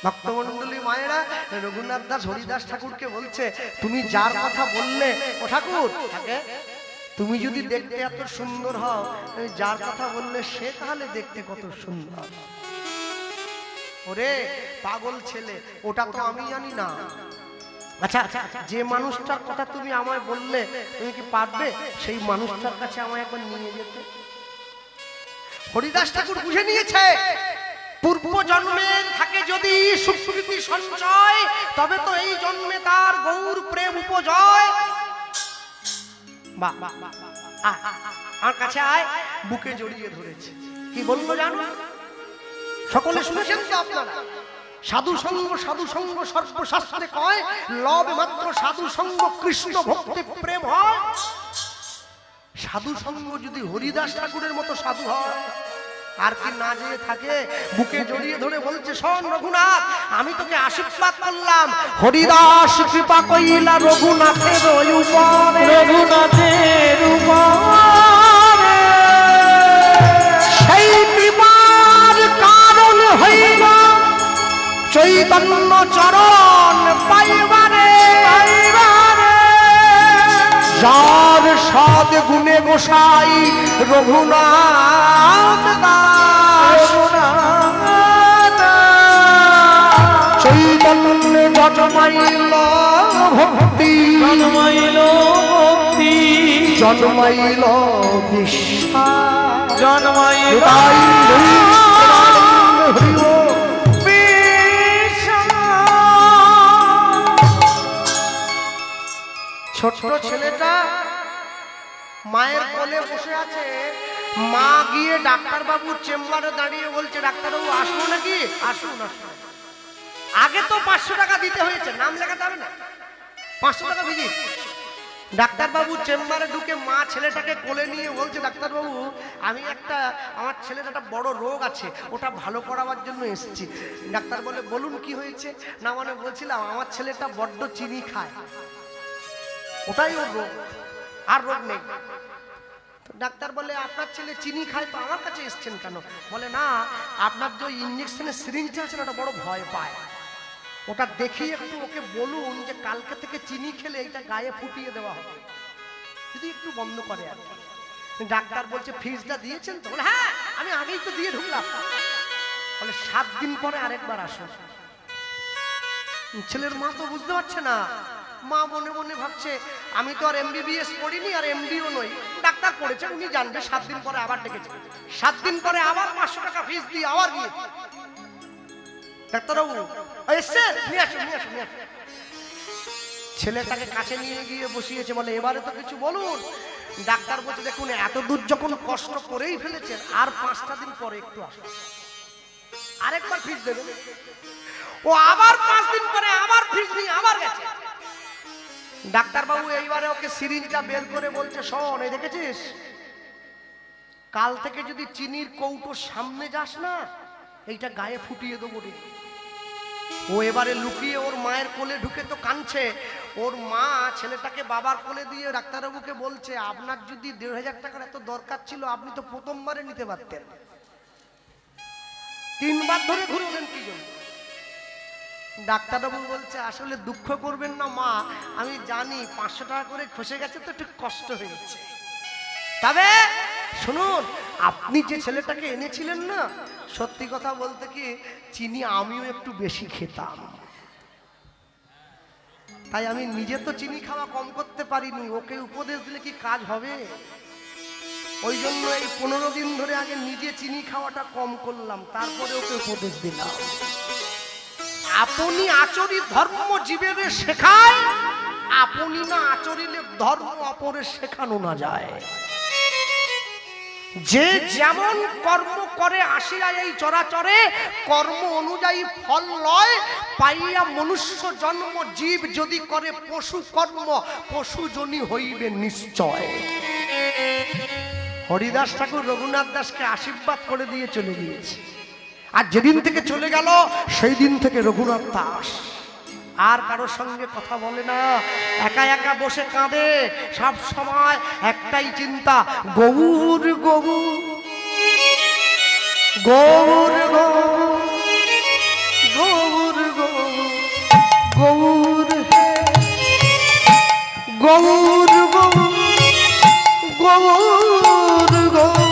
ভক্তমণ্ডলী মায়েরা, রঘুনাথ দাস হরিদাস ঠাকুরকে বলছে তুমি যার কথা বললে ও ঠাকুর, তুমি যদি দেখতে এত সুন্দর হও, তুমি যার কথা বললে সে তাহলে দেখতে কত সুন্দর। ওরে পাগল ছেলে, ওটা তো আমি জানি না। আচ্ছা যে মানুষটার কথা তুমি আমায় বললে, তুমি কি পারবে সেই মানুষটার কাছে আমায় একবার নিয়ে যেতে? হরিদাস ঠাকুর বুঝে নিয়েছে পূর্ব জন্মের থাকে যদি সুকৃতি সঞ্চয়, তবে তো এই জন্মে তার গৌর প্রেম উপজয়। বাহ, আমার কাছে আয়, বুকে জড়িয়ে ধরেছে। কি বললো জানো? সকলে শুনেছেন তো আপনারা? সাধু সঙ্গ সর্বশাস্ত্রে কয়, লব মাত্র সাধু সঙ্গ কৃষ্ণ ভক্তি প্রেম হয়। সাধু সঙ্গ যদি হরিদাস ঠাকুরের মতো সাধু হয়, আর কি না যেয়ে থাকে, বুকে জড়িয়ে ধরে বলছে শোন রঘুনাথ, আমি তোকে আশীর্বাদ করলাম, হরিদাস কৃপা কইলা রঘুনাথের উপরে, রঘুনাথের উপরে সেই কৃপার কারণ হইল চৈতন্য চরণ পাইবারে। যার সাদ গুণে গোসাই রঘুনাথ দাস, চৈতন্য যজমাইল জন্মাইল বিশ্বাস জন্মাইল তাই হরি ও ছোট্ট ছেলেটা মায়ের কোলে বসে আছে। মা গিয়ে ডাক্তার বাবুর চেম্বারে দাঁড়িয়ে বলছে, ডাক্তারবাবু আসবো নাকি? আসুন আসুন। আগে তো 500 টাকা দিতে হয়েছে, নাম লেখাতে হবে না, 500 টাকা ভিজিট। ডাক্তারবাবু চেম্বারে ঢুকে মা ছেলেটাকে কোলে নিয়ে বলছে, ডাক্তারবাবু আমার ছেলের একটা বড় রোগ আছে, ওটা ভালো করাবার জন্য এসেছি। ডাক্তার বলে, বলুন কি হয়েছে? না মানে বলছিলাম আমার ছেলেটা বড্ড চিনি খায়, ওটাই ওর রোগ, আর রোগ নেই। ডাক্তার বলে, আপনার ছেলে চিনি খায় তো আমার কাছে এসছেন কেন? বলে, না আপনার যে ইঞ্জেকশনের সিরিঞ্জটা আছে না, ওটা বড় ভয় পায়, ওটা দেখি একটু ওকে বলুন যে কালকে থেকে চিনি খেলে এইটা গায়ে ফুটিয়ে দেওয়া হবে, যদি একটু বন্ধ করে আর কি। ডাক্তার বলছে, ফিজটা দিয়েছেন তো? বলে, হ্যাঁ আমি আগেই তো দিয়ে ঢুকলাম। বলে, 7 দিন পরে আরেকবার আসো। ছেলের মা তো বুঝতে পারছে না, মা মনে মনে ভাবছে আমি তো আর MBBS পড়িনি আর MDও নই, ডাক্তার পড়েছে উনি জানবে। 7 দিন পরে আবার ডেকেছে, 7 দিন পরে আবার 500 টাকা ফিস দিয়ে আবার গিয়ে ডাক্তারবাবু এসছে, নিয়ে আসুন নিয়ে আসুন নিয়ে আসুন। ছেলেটাকে কাছে নিয়ে গিয়ে বসিয়েছে, বলে এবারে তো কিছু বলুন। ডাক্তার বলছে, দেখুন এত দূর যখন কষ্ট করেই ফেলেছেন, আর 5টা দিন পরে একটু আসুন, আরেকবার ফিস দেবেন। ও আবার 5 দিন পরে আবার ফিস নিয়ে আবার গেছে। ডাক্তারবাবু এইবারে ওকে সিরিঞ্জটা বের করে বলছে, শোন এই দেখেছিস, কাল থেকে যদি চিনির কৌটোর সামনে যাস না, এইটা গায়ে ফুটিয়ে দেবো রে। ও এবারে লুকিয়ে ওর মায়ের কোলে ঢুকে তো কাঁদছে। ওর মা ছেলেটাকে বাবার কোলে দিয়ে ডাক্তারবাবুকে বলছে, আপনার যদি 1,500 টাকার এত দরকার ছিল আপনি তো প্রথমবারে নিতে পারতেন, 3 বার ধরে ঘুরবেন কি জন্য? ডাক্তারবাবু বলছে, আসলে দুঃখ করবেন না মা, আমি জানি 500 টাকা করে খসে গেছে তো একটু কষ্ট হয়েছে, তবে শুনুন আপনি যে ছেলেটাকে এনেছিলেন না, সত্যি কথা বলতে কি চিনি আমিও একটু বেশি খেতাম, তাই আমি নিজে তো চিনি খাওয়া কম করতে পারিনি, ওকে উপদেশ দিলে কি কাজ হবে? ওই জন্য এই 15 দিন ধরে আগে নিজে চিনি খাওয়াটা কম করলাম, তারপরে ওকে উপদেশ দিলাম। আপনি আচরিত ধর্ম জীবের শেখায়, আপনি না আচরিলে ধর্ম অপরের শেখানো না যায়। যে যেমন কর্ম করে আসিয়া এই চরাচরে, কর্ম অনুযায়ী ফল লয় পাইয়া মনুষ্য জন্ম। জীব যদি করে পশু কর্ম, পশু জনি হইবে নিশ্চয়। হরিদাস ঠাকুর রঘুনাথ দাসকে আশীর্বাদ করে দিয়ে চলে গিয়েছে, আর যেদিন থেকে চলে গেল সেই দিন থেকে রঘুনাথ দাস আর কারোর সঙ্গে কথা বলে না, একা একা বসে কাঁদে। সব সময় একটাই চিন্তা, গৌর গৌর গৌর গৌর গৌর গৌর গৌর গৌর গৌর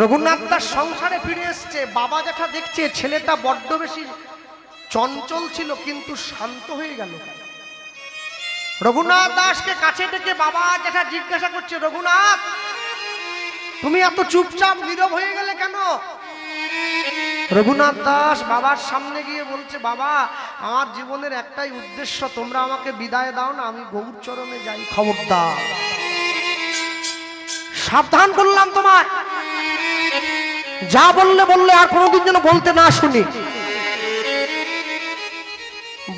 রঘুনাথ দাস সংসারে ফিরে এসছে। বাবা যেটা দেখছে ছেলেটা বড্ড বেশি চঞ্চল ছিল, কিন্তু শান্ত হয়ে গেল। রঘুনাথ দাসকে কাছে ডেকে বাবা যেটা জিজ্ঞাসা করছে, রঘুনাথ তুমি এত চুপচাপ নীরব হয়ে গেলে কেন? রঘুনাথ দাস বাবার সামনে গিয়ে বলছে, বাবা আমার জীবনের একটাই উদ্দেশ্য, তোমরা আমাকে বিদায় দাও না, আমি গৌর চরণে যাই। খবরদার, সাবধান করলাম তোমায়, যা বললে বললে, আর কোনোদিন যেন বলতে না শুনি।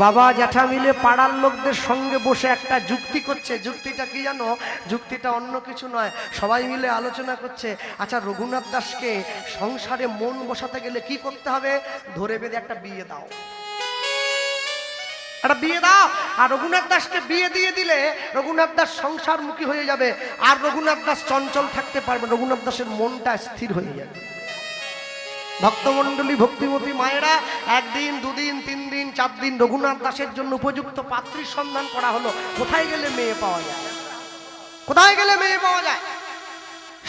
বাবা জ্যাঠা মিলে পাড়ার লোকদের সঙ্গে বসে একটা যুক্তি করছে। যুক্তিটা কি জানো? যুক্তিটা অন্য কিছু নয়, সবাই মিলে আলোচনা করছে, আচ্ছা রঘুনাথ দাসকে সংসারে মন বসাতে গেলে কি করতে হবে? ধরে বেঁধে একটা বিয়ে দাও, একটা বিয়ে দাও। আর রঘুনাথ দাসকে বিয়ে দিয়ে দিলে রঘুনাথ দাস সংসারমুখী হয়ে যাবে, আর রঘুনাথ দাস চঞ্চল থাকতে পারবে, রঘুনাথ দাসের মনটা স্থির হয়ে যাবে। ভক্তমণ্ডলী, ভক্তিমতী মায়েরা, একদিন, দুদিন, 3 দিন, 4 দিন রঘুনাথ দাসের জন্য উপযুক্ত পাত্রীর সন্ধান করা হলো। কোথায় গেলে মেয়ে পাওয়া যায়? কোথায় গেলে মেয়ে পাওয়া যায়?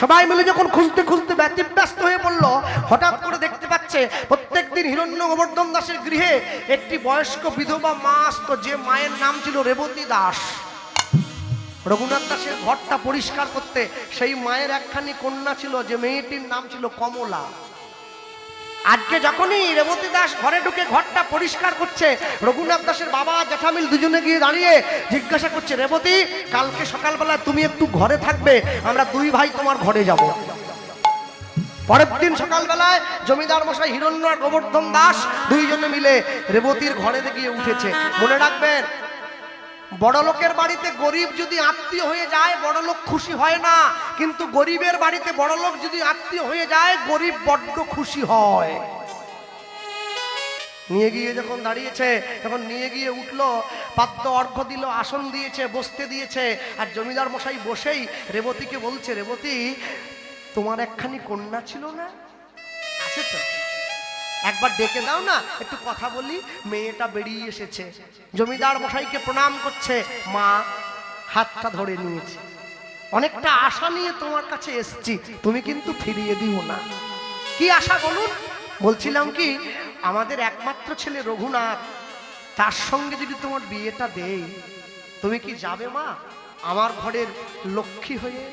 সবাই মিলে যখন খুঁজতে খুঁজতে ব্যতিব্যস্ত হয়ে পড়লো, হঠাৎ করে দেখতে পাচ্ছে প্রত্যেকদিন হিরণ্য গোবর্ধন দাসের গৃহে একটি বয়স্ক বিধবা মা আসতো, যে মায়ের নাম ছিল রেবতী দাস। রঘুনাথ দাসের ঘরটা পরিষ্কার করতে সেই মায়ের একখানি কন্যা ছিল, যে মেয়েটির নাম ছিল কমলা। আজকে যখনই রেবতী দাস ঘরে ঢুকে ঘরটা পরিষ্কার করছে, রঘুনাথ দাসের বাবা জ্যাঠামিল দুজনে গিয়ে দাঁড়িয়ে জিজ্ঞাসা করছে, রেবতী কালকে সকালবেলা তুমি একটু ঘরে থাকবে, আমরা 2 ভাই তোমার ঘরে যাব। পরের দিন সকালবেলায় জমিদার মশাই হিরণ্য আর গোবর্ধন দাস 2 জনে মিলে রেবতীর ঘরে গিয়ে উঠেছে। মনে রাখবেন, বড় লোকের বাড়িতে গরিব যদি আত্মীয় হয়ে যায় বড় লোক খুশি হয় না, কিন্তু গরিবের বাড়িতে বড় লোক যদি আত্মীয় হয়ে যায় গরিব বড্ড খুশি হয়। নিয়ে গিয়ে যখন দাঁড়িয়েছে, তখন নিয়ে গিয়ে উঠলো, পাত্র অর্ঘ্য দিল, আসন দিয়েছে, বসতে দিয়েছে। আর জমিদার মশাই বসেই রেবতীকে বলছে, রেবতী তোমার একখানি কন্যা ছিল না? আছে তো, একবার ডেকে দাও না, একটু কথা বলি। মেয়েটা বেরিয়ে এসেছে, জমিদার মশাইকে প্রণাম করছে, মা হাতটা ধরে নিয়েছে, অনেকটা আশা নিয়ে তোমার কাছে এসেছি, তুমি কিন্তু ফিরিয়ে দিও না। কি আশা বলুন? বলছিলাম কি, আমাদের একমাত্র ছেলে রঘুনাথ, তার সঙ্গে যদি তোমার বিয়েটা দেই, তুমি কি যাবে মা আমার ঘরের লক্ষ্মী হয়ে?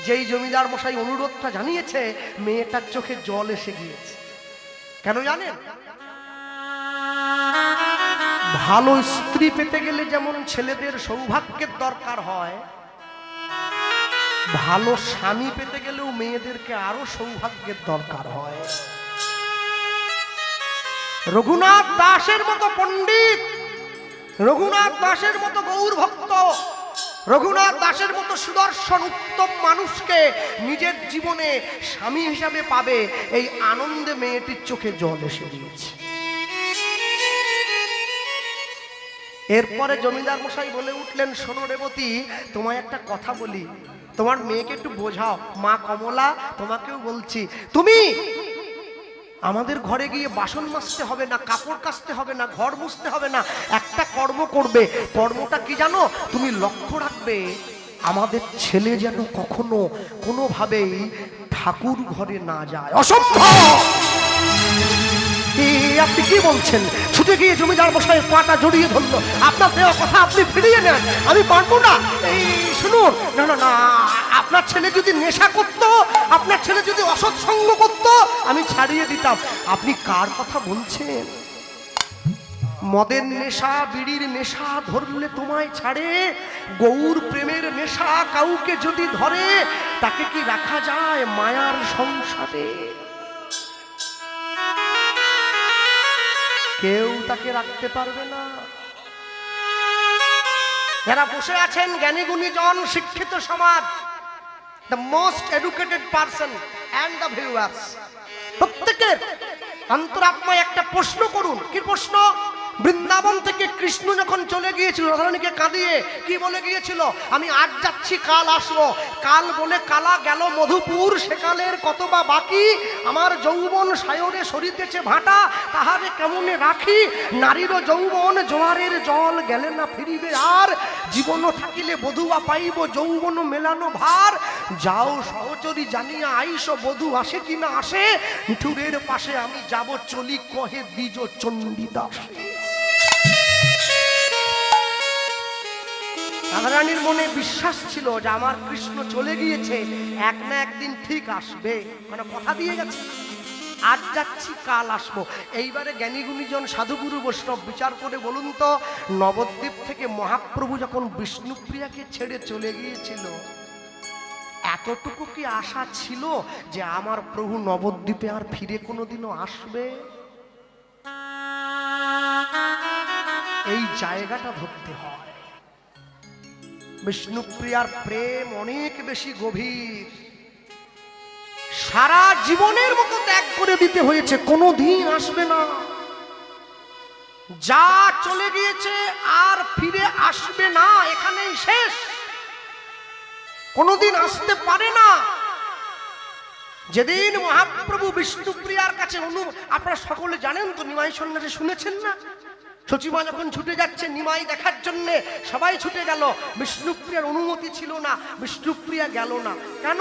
যেই জমিদার মশাই অনুরোধটা জানিয়েছে, মেয়েটার চোখে জল এসে গিয়েছে। কেন জানেন? ভালো স্ত্রী পেতে গেলে যেমন ছেলেদের সৌভাগ্যের দরকার হয়, ভালো স্বামী পেতে গেলেও মেয়েদেরকে আরো সৌভাগ্যের দরকার হয়। রঘুনাথ দাসের মতো পণ্ডিত, রঘুনাথ দাসের মতো গৌর ভক্ত, রঘুনাথ দাসের মতো সুদর্শন উত্তম মানুষকে নিজের জীবনে স্বামী হিসাবে পাবে, এই আনন্দে মেয়েটির চোখে জল এসে গিয়েছে। এরপরে জমিদার মশাই বলে উঠলেন, শোনো রেবতী, তোমায় একটা কথা বলি, তোমার মেয়েকে একটু বোঝাও। মা কমলা, তোমাকেও বলছি, তুমি আমাদের ঘরে গিয়ে বাসন মাজতে হবে না, কাপড় কাচতে হবে না, ঘর মুছতে হবে না, একটা কর্ম করবে। কর্মটা কি জানো? তুমি লক্ষ্য রাখবে আমাদের ছেলে যেন কখনো কোনোভাবেই ঠাকুর ঘরে না যায়। অসম্ভব! আপনি কি বলছেন? ছুটে গিয়ে জমিদার মশাইয়ের পাটা জড়িয়ে ধরলো, আপনার দেওয়া কথা আপনি ফিরিয়ে নেন, আমি পারবো না। এই শুনুন, না না না, আপনার ছেলে যদি নেশা করতো, আপনার ছেলে যদি অসৎ সঙ্গ করতো, আমি ছাড়িয়ে দিতাম। আপনি কার কথা বলছেন? মদের নেশা, বিড়ির নেশা ধরলে তোমায় ছাড়ে, গৌর প্রেমের নেশা কাউকে যদি ধরে, তাকে কি রাখা যায় মায়ার সংসারে? কেউ তাকে রাখতে পারবে না। যারা বসে আছেন জ্ঞানী গুণীজন, শিক্ষিত সমাজ, the most educated person and the viewers, প্রত্যেকের অন্তরাত্মায় একটা প্রশ্ন করুন। কি প্রশ্ন? বৃন্দাবন থেকে কৃষ্ণ যখন চলে গিয়েছিল রাধারানীকে কাঁদিয়ে, কি বলে গিয়েছিল? আমি আজ যাচ্ছি, কাল আসবো। কাল বলে কালা গেল মধুপুর, সেকালের কত বা বাকি, আমার যৌবন সায়রে সরিতেছে ভাটা, তাহারে কেমনে রাখি, নারীরও যৌবন জোয়ারের জল গেলে না ফিরিবে আর, জীবনও থাকিলে বধুয়া পাইব যৌবন মেলানো ভার, যাও সহচরী জানিয়া আইস বধূ আসে কিনা আসে, নিঠুরের পাশে আমি যাব চলি কহে দ্বিজ চণ্ডীদাস। রাধারানীর মনে বিশ্বাস ছিল যে আমার কৃষ্ণ চলে গিয়েছে, এক না একদিন ঠিক আসবে, মানে কথা দিয়ে গেছে, আজ যাচ্ছি কাল আসবো। এইবারে জ্ঞানী গুণীজন সাধুগুরু বৈষ্ণব বিচার করে বলুন তো, নবদ্বীপ থেকে মহাপ্রভু যখন বিষ্ণুপ্রিয়াকে ছেড়ে চলে গিয়েছিল, এতটুকু কি আশা ছিল যে আমার প্রভু নবদ্বীপে আর ফিরে কোনোদিনও আসবে? এই জায়গাটা ধরতে হয়। বিষ্ণুপ্রিয়ার প্রেম অনেক বেশি গভীর, সারা জীবনের মতো ত্যাগ করে দিতে হয়েছে, কোনোদিন আসবে না, যা চলে গিয়েছে আর ফিরে আসবে না, এখানেই শেষ, কোনোদিন আসতে পারে না। যেদিন মহাপ্রভু বিষ্ণুপ্রিয়ার কাছে আপনারা সকলে জানেন তো, নিমাই সন্ন্যাসে শুনেছেন না, সচিমা যখন ছুটে যাচ্ছে নিমাই দেখার জন্য, সবাই ছুটে গেল, বিষ্ণুপ্রিয়ার অনুমতি ছিল না, বিষ্ণুপ্রিয়া গেল না। কেন?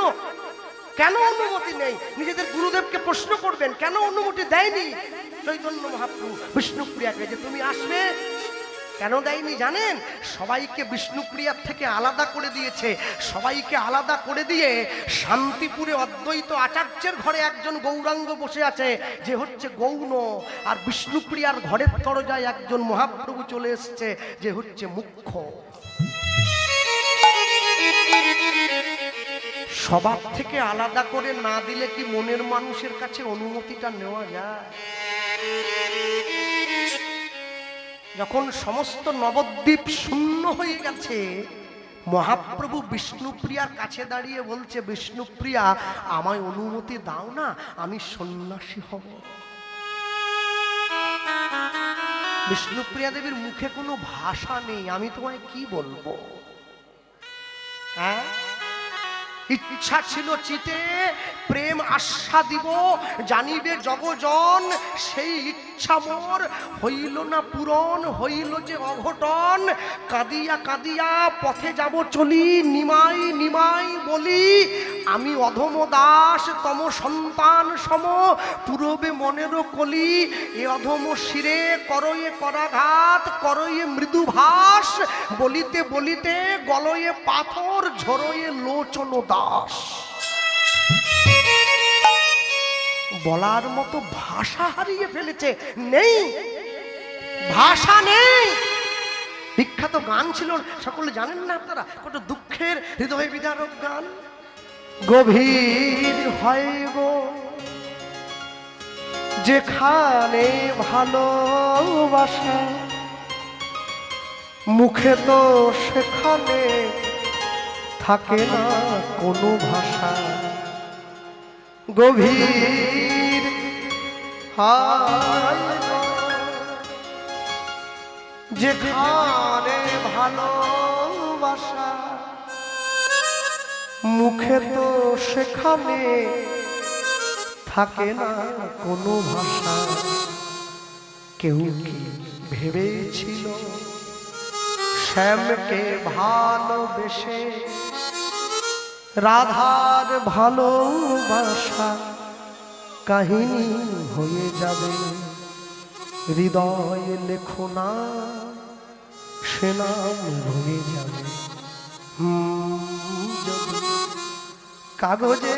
কেন অনুমতি নেই? নিজেদের গুরুদেবকে প্রশ্ন করবেন, কেন অনুমতি দেয়নি চৈতন্য মহাপ্রভু বিষ্ণুপ্রিয়াকে যে তুমি আসবে? কেন দেয়নি জানেন? সবাইকে বিষ্ণুপ্রিয়ার থেকে আলাদা করে দিয়েছে। সবাইকে আলাদা করে দিয়ে শান্তিপুরে অদ্বৈত আচার্যের ঘরে একজন গৌরাঙ্গ বসে আছে, যে হচ্ছে গৌণ, আর বিষ্ণুপ্রিয়ার ঘরের দরজায় একজন মহাপ্রভু চলে এসছে, যে হচ্ছে মুখ্য। সবার থেকে আলাদা করে না দিলে কি মনের মানুষের কাছে অনুমতিটা নেওয়া যায়? যখন সমস্ত নবদ্বীপ শূন্য হয়ে গেছে, মহাপ্রভু বিষ্ণুপ্রিয়ার কাছে দাঁড়িয়ে বলছে, বিষ্ণুপ্রিয়া আমায় অনুমতি দাও না, আমি সন্ন্যাসী হব। বিষ্ণুপ্রিয়া দেবীর মুখে কোনো ভাষা নেই, আমি তোমায় কি বলবো? হ্যাঁ, ইচ্ছা ছিল চিতে প্রেম আশা দিব, জানিবে জগজন, সেই ইচ্ছা মোর হইল না পূরণ, হইল যে অঘটন। কাঁদিয়া কাঁদিয়া পথে যাব চলি, নিমাই নিমাই বলি, আমি অধম দাস তম সন্তান সম, পূরবে মনেরও কলি, এ অধম শিরে করয়ে করাঘাত, করয়ে মৃদু ভাস, বলিতে বলিতে গলয়ে পাথর, ঝরয়ে লোচন দাস। বলার মতো ভাষা হারিয়ে ফেলেছে, নেই ভাষা, নেই। বিখ্যাত গান ছিল, সকলে জানেন না আপনারা, কত দুঃখের হৃদয় বিদারক গান। গভীর হয় গো যেখানে ভালোবাসা, মুখে তো সেখানে থাকে না কোনো ভাষা। গভীর হয় যেখানে ভালোবাসা, মুখে তো সেখানে থাকে না কোনো ভাষা। কেউ কি ভেবেছিল শ্যামকে ভালোবেসে রাধার ভালোবাসা কাহিনী হয়ে যাবে? হৃদয় লেখো না, সে নাম হয়ে যাবে। যদি কাগজে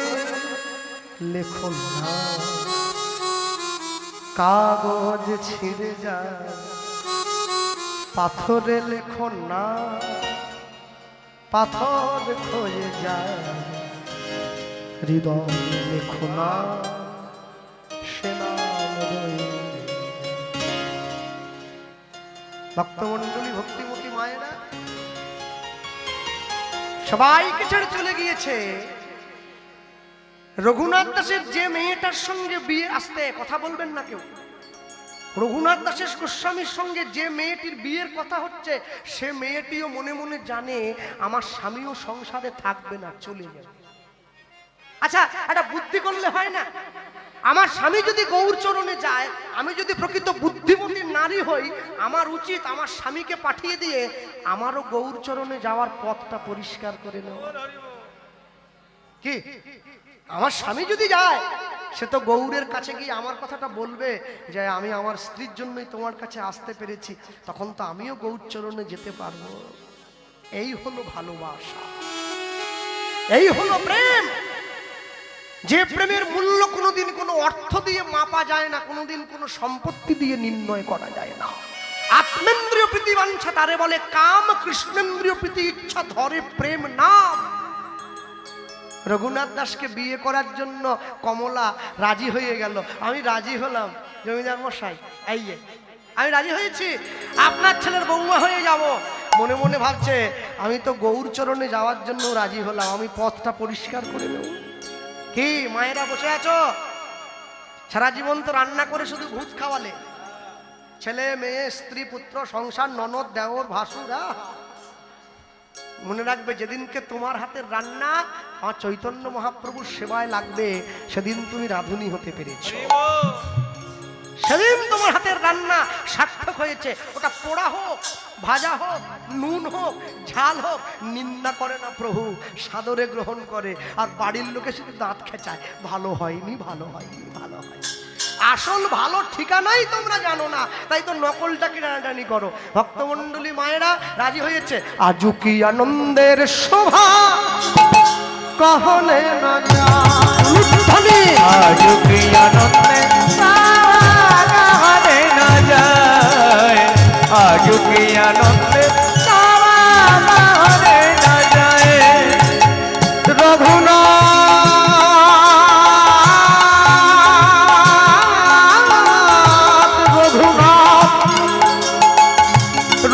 লেখো না, কাগজ ছিঁড়ে যায়। পাথরে লেখো না, পাথর ক্ষয়ে যায়। হৃদয় লেখো না, সে নাম রয়ে। ভক্তমণ্ডলী, ভক্তিমতী মায়েরা সবাইকে ছেড়ে চলে গিয়েছে। রঘুনাথ দাসের যে মেয়েটার সঙ্গে বিয়ে, আসতে কথা বলবেন না কেউ, রঘুনাথ দাসের গোস্বামীর সঙ্গে যে মেয়েটির বিয়ের কথা হচ্ছে, সে মেয়েটিও মনে মনে জানে আমার স্বামীও সংসারে থাকবে না, চলে যাবে। আচ্ছা, একটা বুদ্ধি করলে হয় না? আমার স্বামী যদি গৌর চরণে যায়, আমি যদি প্রকৃত বুদ্ধিমতী নারী হই, আমার উচিত আমার স্বামীকে পাঠিয়ে দিয়ে আমারও গৌর চরণে যাওয়ার পথটা পরিষ্কার করে নেওয়া। কি, আমার স্বামী যদি যায়, সে তো গৌরের কাছে গিয়ে আমার কথাটা বলবে যে আমি আমার স্ত্রীর জন্যই তোমার কাছে আসতে পেরেছি, তখন তো আমিও গৌর চরণে যেতে পারবো। এই হলো ভালোবাসা, এই হলো প্রেম। যে প্রেমের মূল্য কোনোদিন কোনো অর্থ দিয়ে মাপা যায় না, কোনোদিন কোনো সম্পত্তি দিয়ে নির্ণয় করা যায় না। আত্মেন্দ্রিয় প্রীতি বাঞ্ছা তারে বলে কাম, কৃষ্ণেন্দ্রিয় প্রীতি ইচ্ছা ধরে প্রেম নাম। রঘুনাথ দাসকে বিয়ে করার জন্য কমলা রাজি হয়ে গেল। আমি রাজি হলাম জমিদার মশাই, আইয়ে আমি রাজি হয়েছি, আপনার ছেলের বৌমা হয়ে যাব। মনে মনে ভাবছে আমি তো গৌর চরণে যাওয়ার জন্য রাজি হলাম, আমি পথটা পরিষ্কার করে নেব। কি মায়েরা বসে আছো? সারা জীবন তো রান্না করে শুধু ভূত খাওয়ালে, ছেলে মেয়ে স্ত্রী পুত্র সংসার ননদ দেওর ভাসুরা। মনে রাখবে যেদিনকে তোমার হাতের রান্না আমার চৈতন্য মহাপ্রভুর সেবায় লাগবে, সেদিন তুমি রাঁধুনি হতে পেরেছ। সেদিন তোমার হাতের রান্না সার্থক হয়েছে। ওটা পোড়া হোক, ভাজা হোক, নুন হোক, ঝাল হোক, নিন্দা করে না প্রভু, সাদরে গ্রহণ করে। আর বাড়ির লোকে শুধু দাঁত খেঁচায়, ভালো হয়নি, ভালো হয়নি, ভালো হয়নি। আসল ভালো ঠিকানাই তোমরা জানো না, তাই তো নকলটাকে টানাটানি করো। ভক্তমণ্ডলী মায়েরা রাজি হয়েছে। আজু কি আনন্দের শোভা কহলে না যায়, আজু কি আনন্দের কহলে না যায়, আজু কি আনন্দের কহলে না যায়।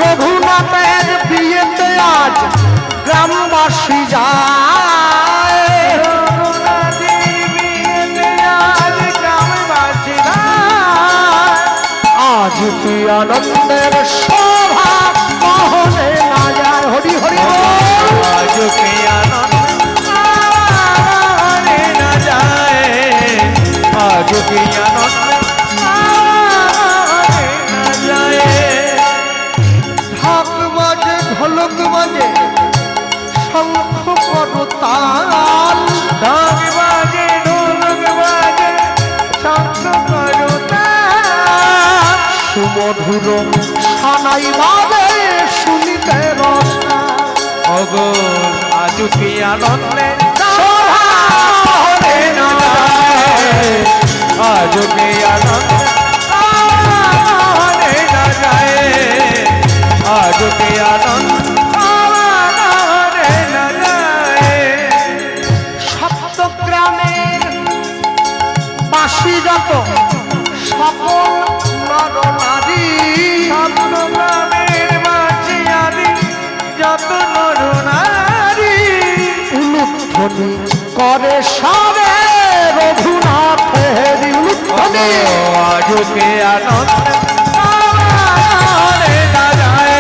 রঘুনাথের বিয়েতে আজ গ্রামবাসী যায়, আজ কি আনন্দের শোভা কহলে না যায়। হরি হরি আজ কি আনন্দ না যায়, আজ কি আনন্দ না যায়। ঢাক বাজে ঢোলক বাজে শঙ্খ করতাল, ঢাক বাজে ঢোলক বাজে শঙ্খ করতাল, সুমধুর সানাই বাজে শুনিতে রসনা। ওগো আজ কি আনন্দে শোভা কহলে না যায়, আজ কি আনন্দ না যায়, আজ কি আনন্দ না যায়। সপ্তগ্রামের বাসী যত সকল নর নারী, সপ্তগ্রামের বাঁচি আদি যত নর নারী, উলুধ্বনি করে সবে রঘুনাথের উলুধ্বনি। আজ কি আনন্দ না যায়,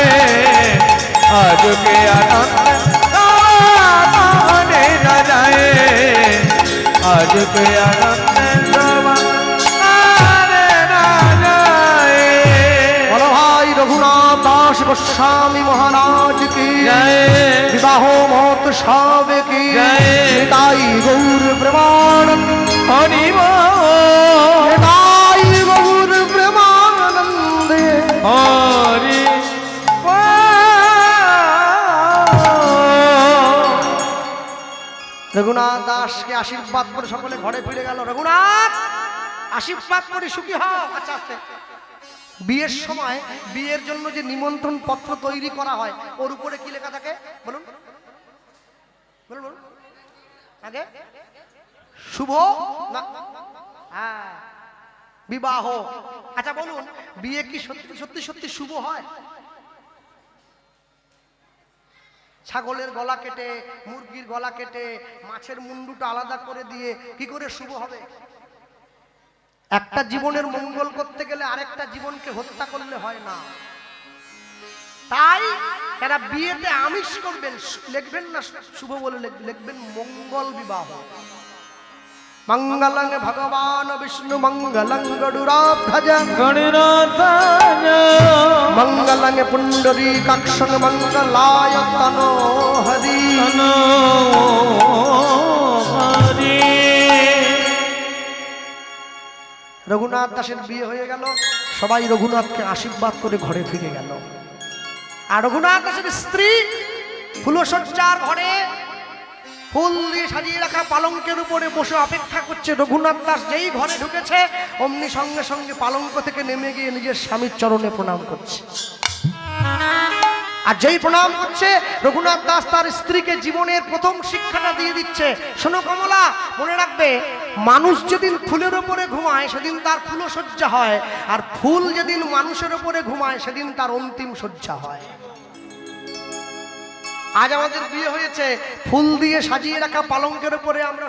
আজ কি আনন্দ না যায়, আজ কি আনন্দ না যায়। বলো ভাই রঘুনাথ দাস গোস্বামী মহারাজ কি জয়। বিবাহ মহোৎসব কি জয়। তাই গৌর প্রেমানন্দ, হরি তাই গৌর প্রেমানন্দে। হরি রঘুনাথ দাসকে আশীর্বাদ করে সকলে ঘরে ফিরে গেল। রঘুনাথ আশীর্বাদ করে সুখী হও। আচ্ছা আস্তে বিয়ের সময় বিয়ের জন্য যে নিমন্ত্রণ পত্র তৈরি করা হয় ওর উপরে কি লেখা থাকে বলুন বলুন বলুন আগে শুভ না হ্যাঁ বিবাহ। আচ্ছা বলুন বিয়ে কি সত্যি সত্যি সত্যি শুভ হয়? ছাগলের গলা কেটে, মুরগির গলা কেটে, মাছের মুন্ডুটা আলাদা করে দিয়ে কি করে শুভ হবে? একটা জীবনের মঙ্গল করতে গেলে আরেকটা জীবনকে হত্যা করলে হয় না। তাই তারা বিয়েতে আমিষ করবেন, লিখবেন না শুভ বলে লিখবেন মঙ্গল বিবাহ। মঙ্গলং ভগবান বিষ্ণু মঙ্গলং গরুড়াধ্বজ গণনাথায় মঙ্গলং পুণ্ডরীকাক্ষং মঙ্গলায় তনো হরি। হরি। রঘুনাথ দাসের বিয়ে হয়ে গেল, সবাই রঘুনাথকে আশীর্বাদ করে ঘরে ফিরে গেল। আর রঘুনাথ দাসের স্ত্রী ফুলসজ্জার ঘরে ফুল দিয়ে সাজিয়ে রাখা পালঙ্কের উপরে বসে অপেক্ষা করছে রঘুনাথ দাস। যেই ঘরে ঢুকেছে অমনি সঙ্গে সঙ্গে পালঙ্ক থেকে নেমে গিয়ে নিজের স্বামীর চরণে প্রণাম করছে। আর যেই প্রণাম করছে রঘুনাথ দাস তার স্ত্রীকে জীবনের প্রথম শিক্ষাটা দিয়ে দিচ্ছে। শোনো কমলা, মনে রাখবে, মানুষ যেদিন ফুলের উপরে ঘুমায় সেদিন তার ফুলসজ্জা হয়, আর ফুল যেদিন মানুষের উপরে ঘুমায় সেদিন তার অন্তিম সজ্জা হয়। আজ আমাদের বিয়ে হয়েছে, ফুল দিয়ে সাজিয়ে রাখা পালঙ্কের উপরে আমরা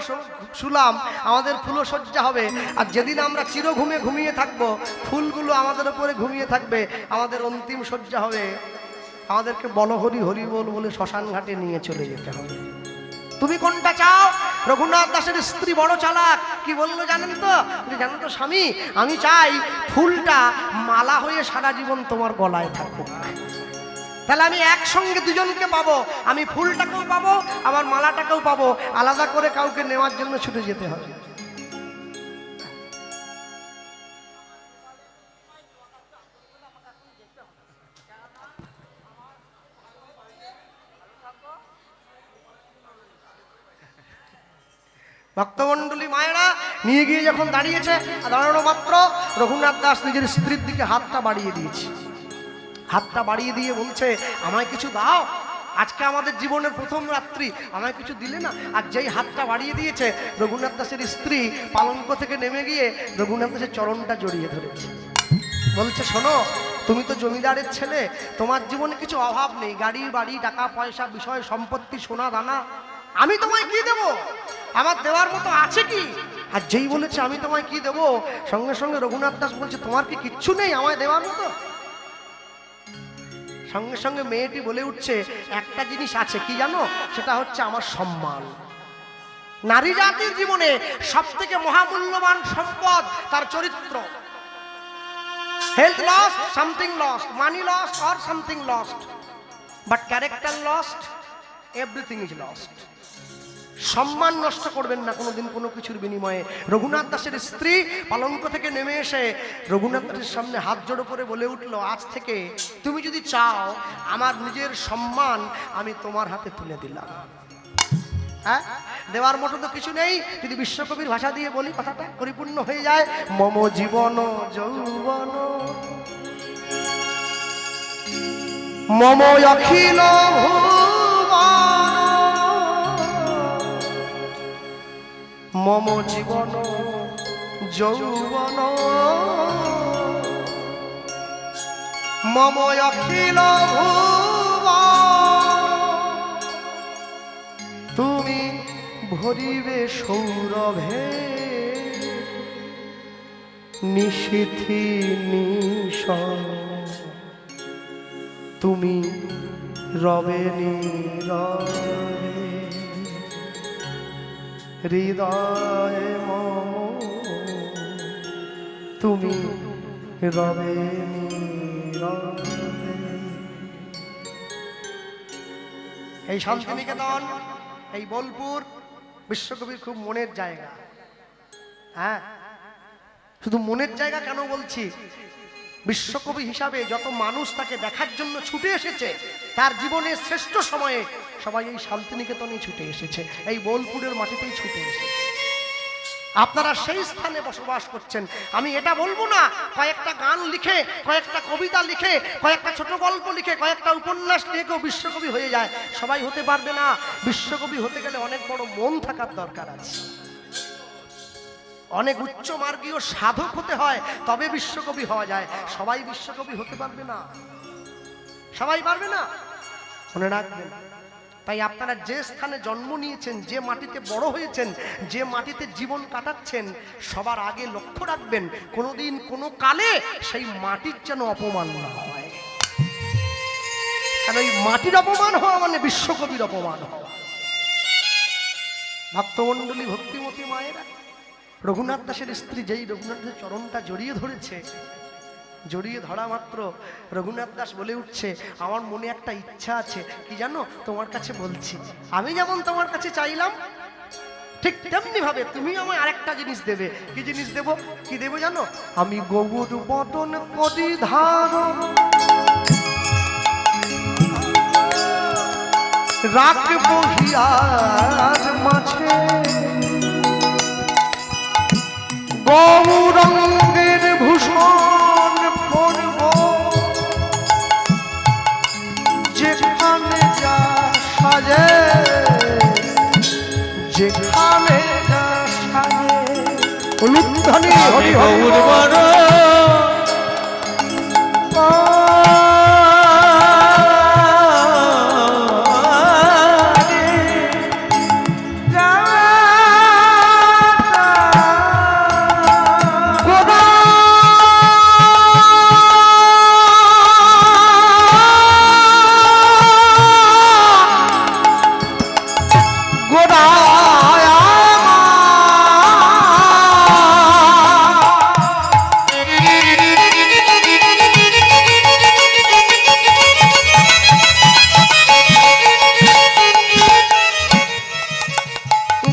শুলাম, আমাদের ফুলসজ্জা হবে। আর যেদিন আমরা চিরঘুমে ঘুমিয়ে থাকবো, ফুলগুলো আমাদের উপরে ঘুমিয়ে থাকবে, আমাদের অন্তিম সজ্জা হবে। আমাদেরকে বলো হরি হরি বল বলে শ্মশান ঘাটে নিয়ে চলে যেতে হবে। তুমি কোনটা চাও? রঘুনাথ দাসের স্ত্রী বড় চালাক, কি বললো জানেন তো? জানেন তো স্বামী, আমি চাই ফুলটা মালা হয়ে সারা জীবন তোমার গলায় থাকুক। তাহলে আমি একসঙ্গে দুজনকে পাবো, আমি ফুলটাকেও পাবো আবার মালাটাকেও পাবো, আলাদা করে কাউকে নেওয়ার জন্য ছুটে যেতে হবে। ভক্তমণ্ডলী মায়েরা নিয়ে গিয়ে যখন দাঁড়িয়েছে, দাঁড়ানো মাত্র রঘুনাথ দাস নিজের স্ত্রীর দিকে হাতটা বাড়িয়ে দিয়েছে। হাতটা বাড়িয়ে দিয়ে বলছে, আমায় কিছু দাও, আজকে আমাদের জীবনের প্রথম রাত্রি, আমায় কিছু দিলে না। আর যেই হাতটা বাড়িয়ে দিয়েছে রঘুনাথ দাসের স্ত্রী পালঙ্ক থেকে নেমে গিয়ে রঘুনাথ দাসের চরণটা জড়িয়ে ধরেছে। বলছে, শোনো, তুমি তো জমিদারের ছেলে, তোমার জীবনে কিছু অভাব নেই, গাড়ি বাড়ি টাকা পয়সা বিষয় সম্পত্তি সোনা দানা, আমি তোমায় কি দেব? আমার দেওয়ার মতো আছে কি? আর যেই বলেছে আমি তোমায় কি দেব, সঙ্গে সঙ্গে রঘুনাথ দাস বলছে, তোমার কি কিচ্ছু নেই আমায় দেওয়ার মতো? সঙ্গে সঙ্গে মেয়েটি বলে উঠছে, একটা জিনিস আছে, কি জানো? সেটা হচ্ছে আমার সম্মান। নারী জাতির জীবনে সব থেকে মহামূল্যবান সম্পদ তার চরিত্র। Health lost, something lost, money lost or something lost, but character lost, everything is lost. সম্মান নষ্ট করবেন না কোনোদিন কোনো কিছুর বিনিময়ে। রঘুনাথ দাসের স্ত্রী পালঙ্ক থেকে নেমে এসে রঘুনাথ দাসের সামনে হাত জোড়ো করে বলে উঠলো, আজ থেকে তুমি যদি চাও আমার নিজের সম্মান আমি তোমার হাতে তুলে দিলাম। হ্যাঁ, দেওয়ার মতো তো কিছু নেই। যদি বিশ্বকবির ভাষা দিয়ে বলি কথাটা পরিপূর্ণ হয়ে যায়, মম জীবন যৌবন মম অখিল মম জীবন যৌবন মম অখিল তুমি ভরিবে সৌরভে নিশীথি নিশন, তুমি রবে নীরবে হৃদয় মম, তুমি রবে নীরবে। এই শান্তিনিকেতন, এই বোলপুর বিশ্বকবির খুব মনের জায়গা। হ্যাঁ, শুধু মনের জায়গা কেন বলছি, বিশ্বকবি হিসাবে যত মানুষ তাকে দেখার জন্য ছুটে এসেছে তার জীবনের শ্রেষ্ঠ সময়ে, সবাই এই শান্তিনিকেতনেই ছুটে এসেছে, এই বোলপুরের মাটিতেই ছুটে এসেছে। আপনারা সেই স্থানে বসবাস করছেন। আমি এটা বলবো না কয়েকটা গান লিখে, কয়েকটা কবিতা লিখে, কয়েকটা ছোট গল্প লিখে, কয়েকটা উপন্যাস লিখে কেউ বিশ্বকবি হয়ে যায়, সবাই হতে পারবে না। বিশ্বকবি হতে গেলে অনেক বড় মন থাকার দরকার আছে, অনেক উচ্চ মার্গীয় সাধক হতে হয়, তবে বিশ্বকবি হওয়া যায়। সবাই বিশ্বকবি হতে পারবে না, সবাই পারবে না, মনে রাখবেন। তাই আপনারা যে স্থানে জন্ম নিয়েছেন, যে মাটিতে বড় হয়েছেন, যে মাটিতে জীবন কাটাচ্ছেন, সবার আগে লক্ষ্য রাখবেন কোনোদিন কোনো কালে সেই মাটির যেন অপমান না হয়। কারণ এই মাটির অপমান হওয়া মানে বিশ্বকবির অপমান হওয়া। ভক্তমণ্ডলী, ভক্তিমতী মায়েরা, রঘুনাথ দাসের স্ত্রী যেই রঘুনাথ দাসের চরণটা জড়িয়ে ধরেছে, জড়িয়ে ধরা মাত্র রঘুনাথ দাস বলে উঠছে, আমার মনে একটা ইচ্ছা আছে, কি জানো? তোমার কাছে বলছি, আমি যেমন তোমার কাছে চাইলাম ঠিক তেমনি ভাবে তুমি আমায় আরেকটা জিনিস দেবে। কি জিনিস দেব? কি দেবো জানো? আমি গৌর বদন পরিধান রাখবো হিয়ার মাঝে গৌরঙ্গের ভূষণ পরব যেখানে যা সাজে যেখানে যা সাজে উলুধ্বনি হরি হরি গৌর বড়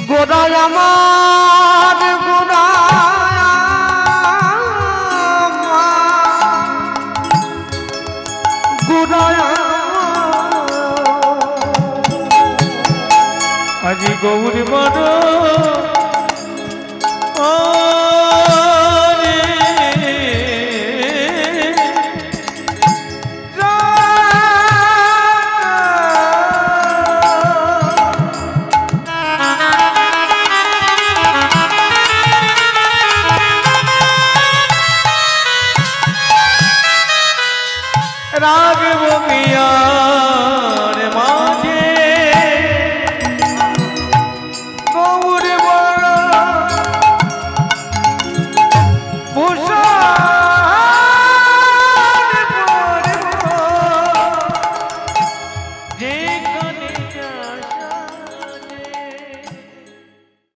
গোড়ায় আমার গোড়ায় আজি গৌর বড় রাগ বমিয়া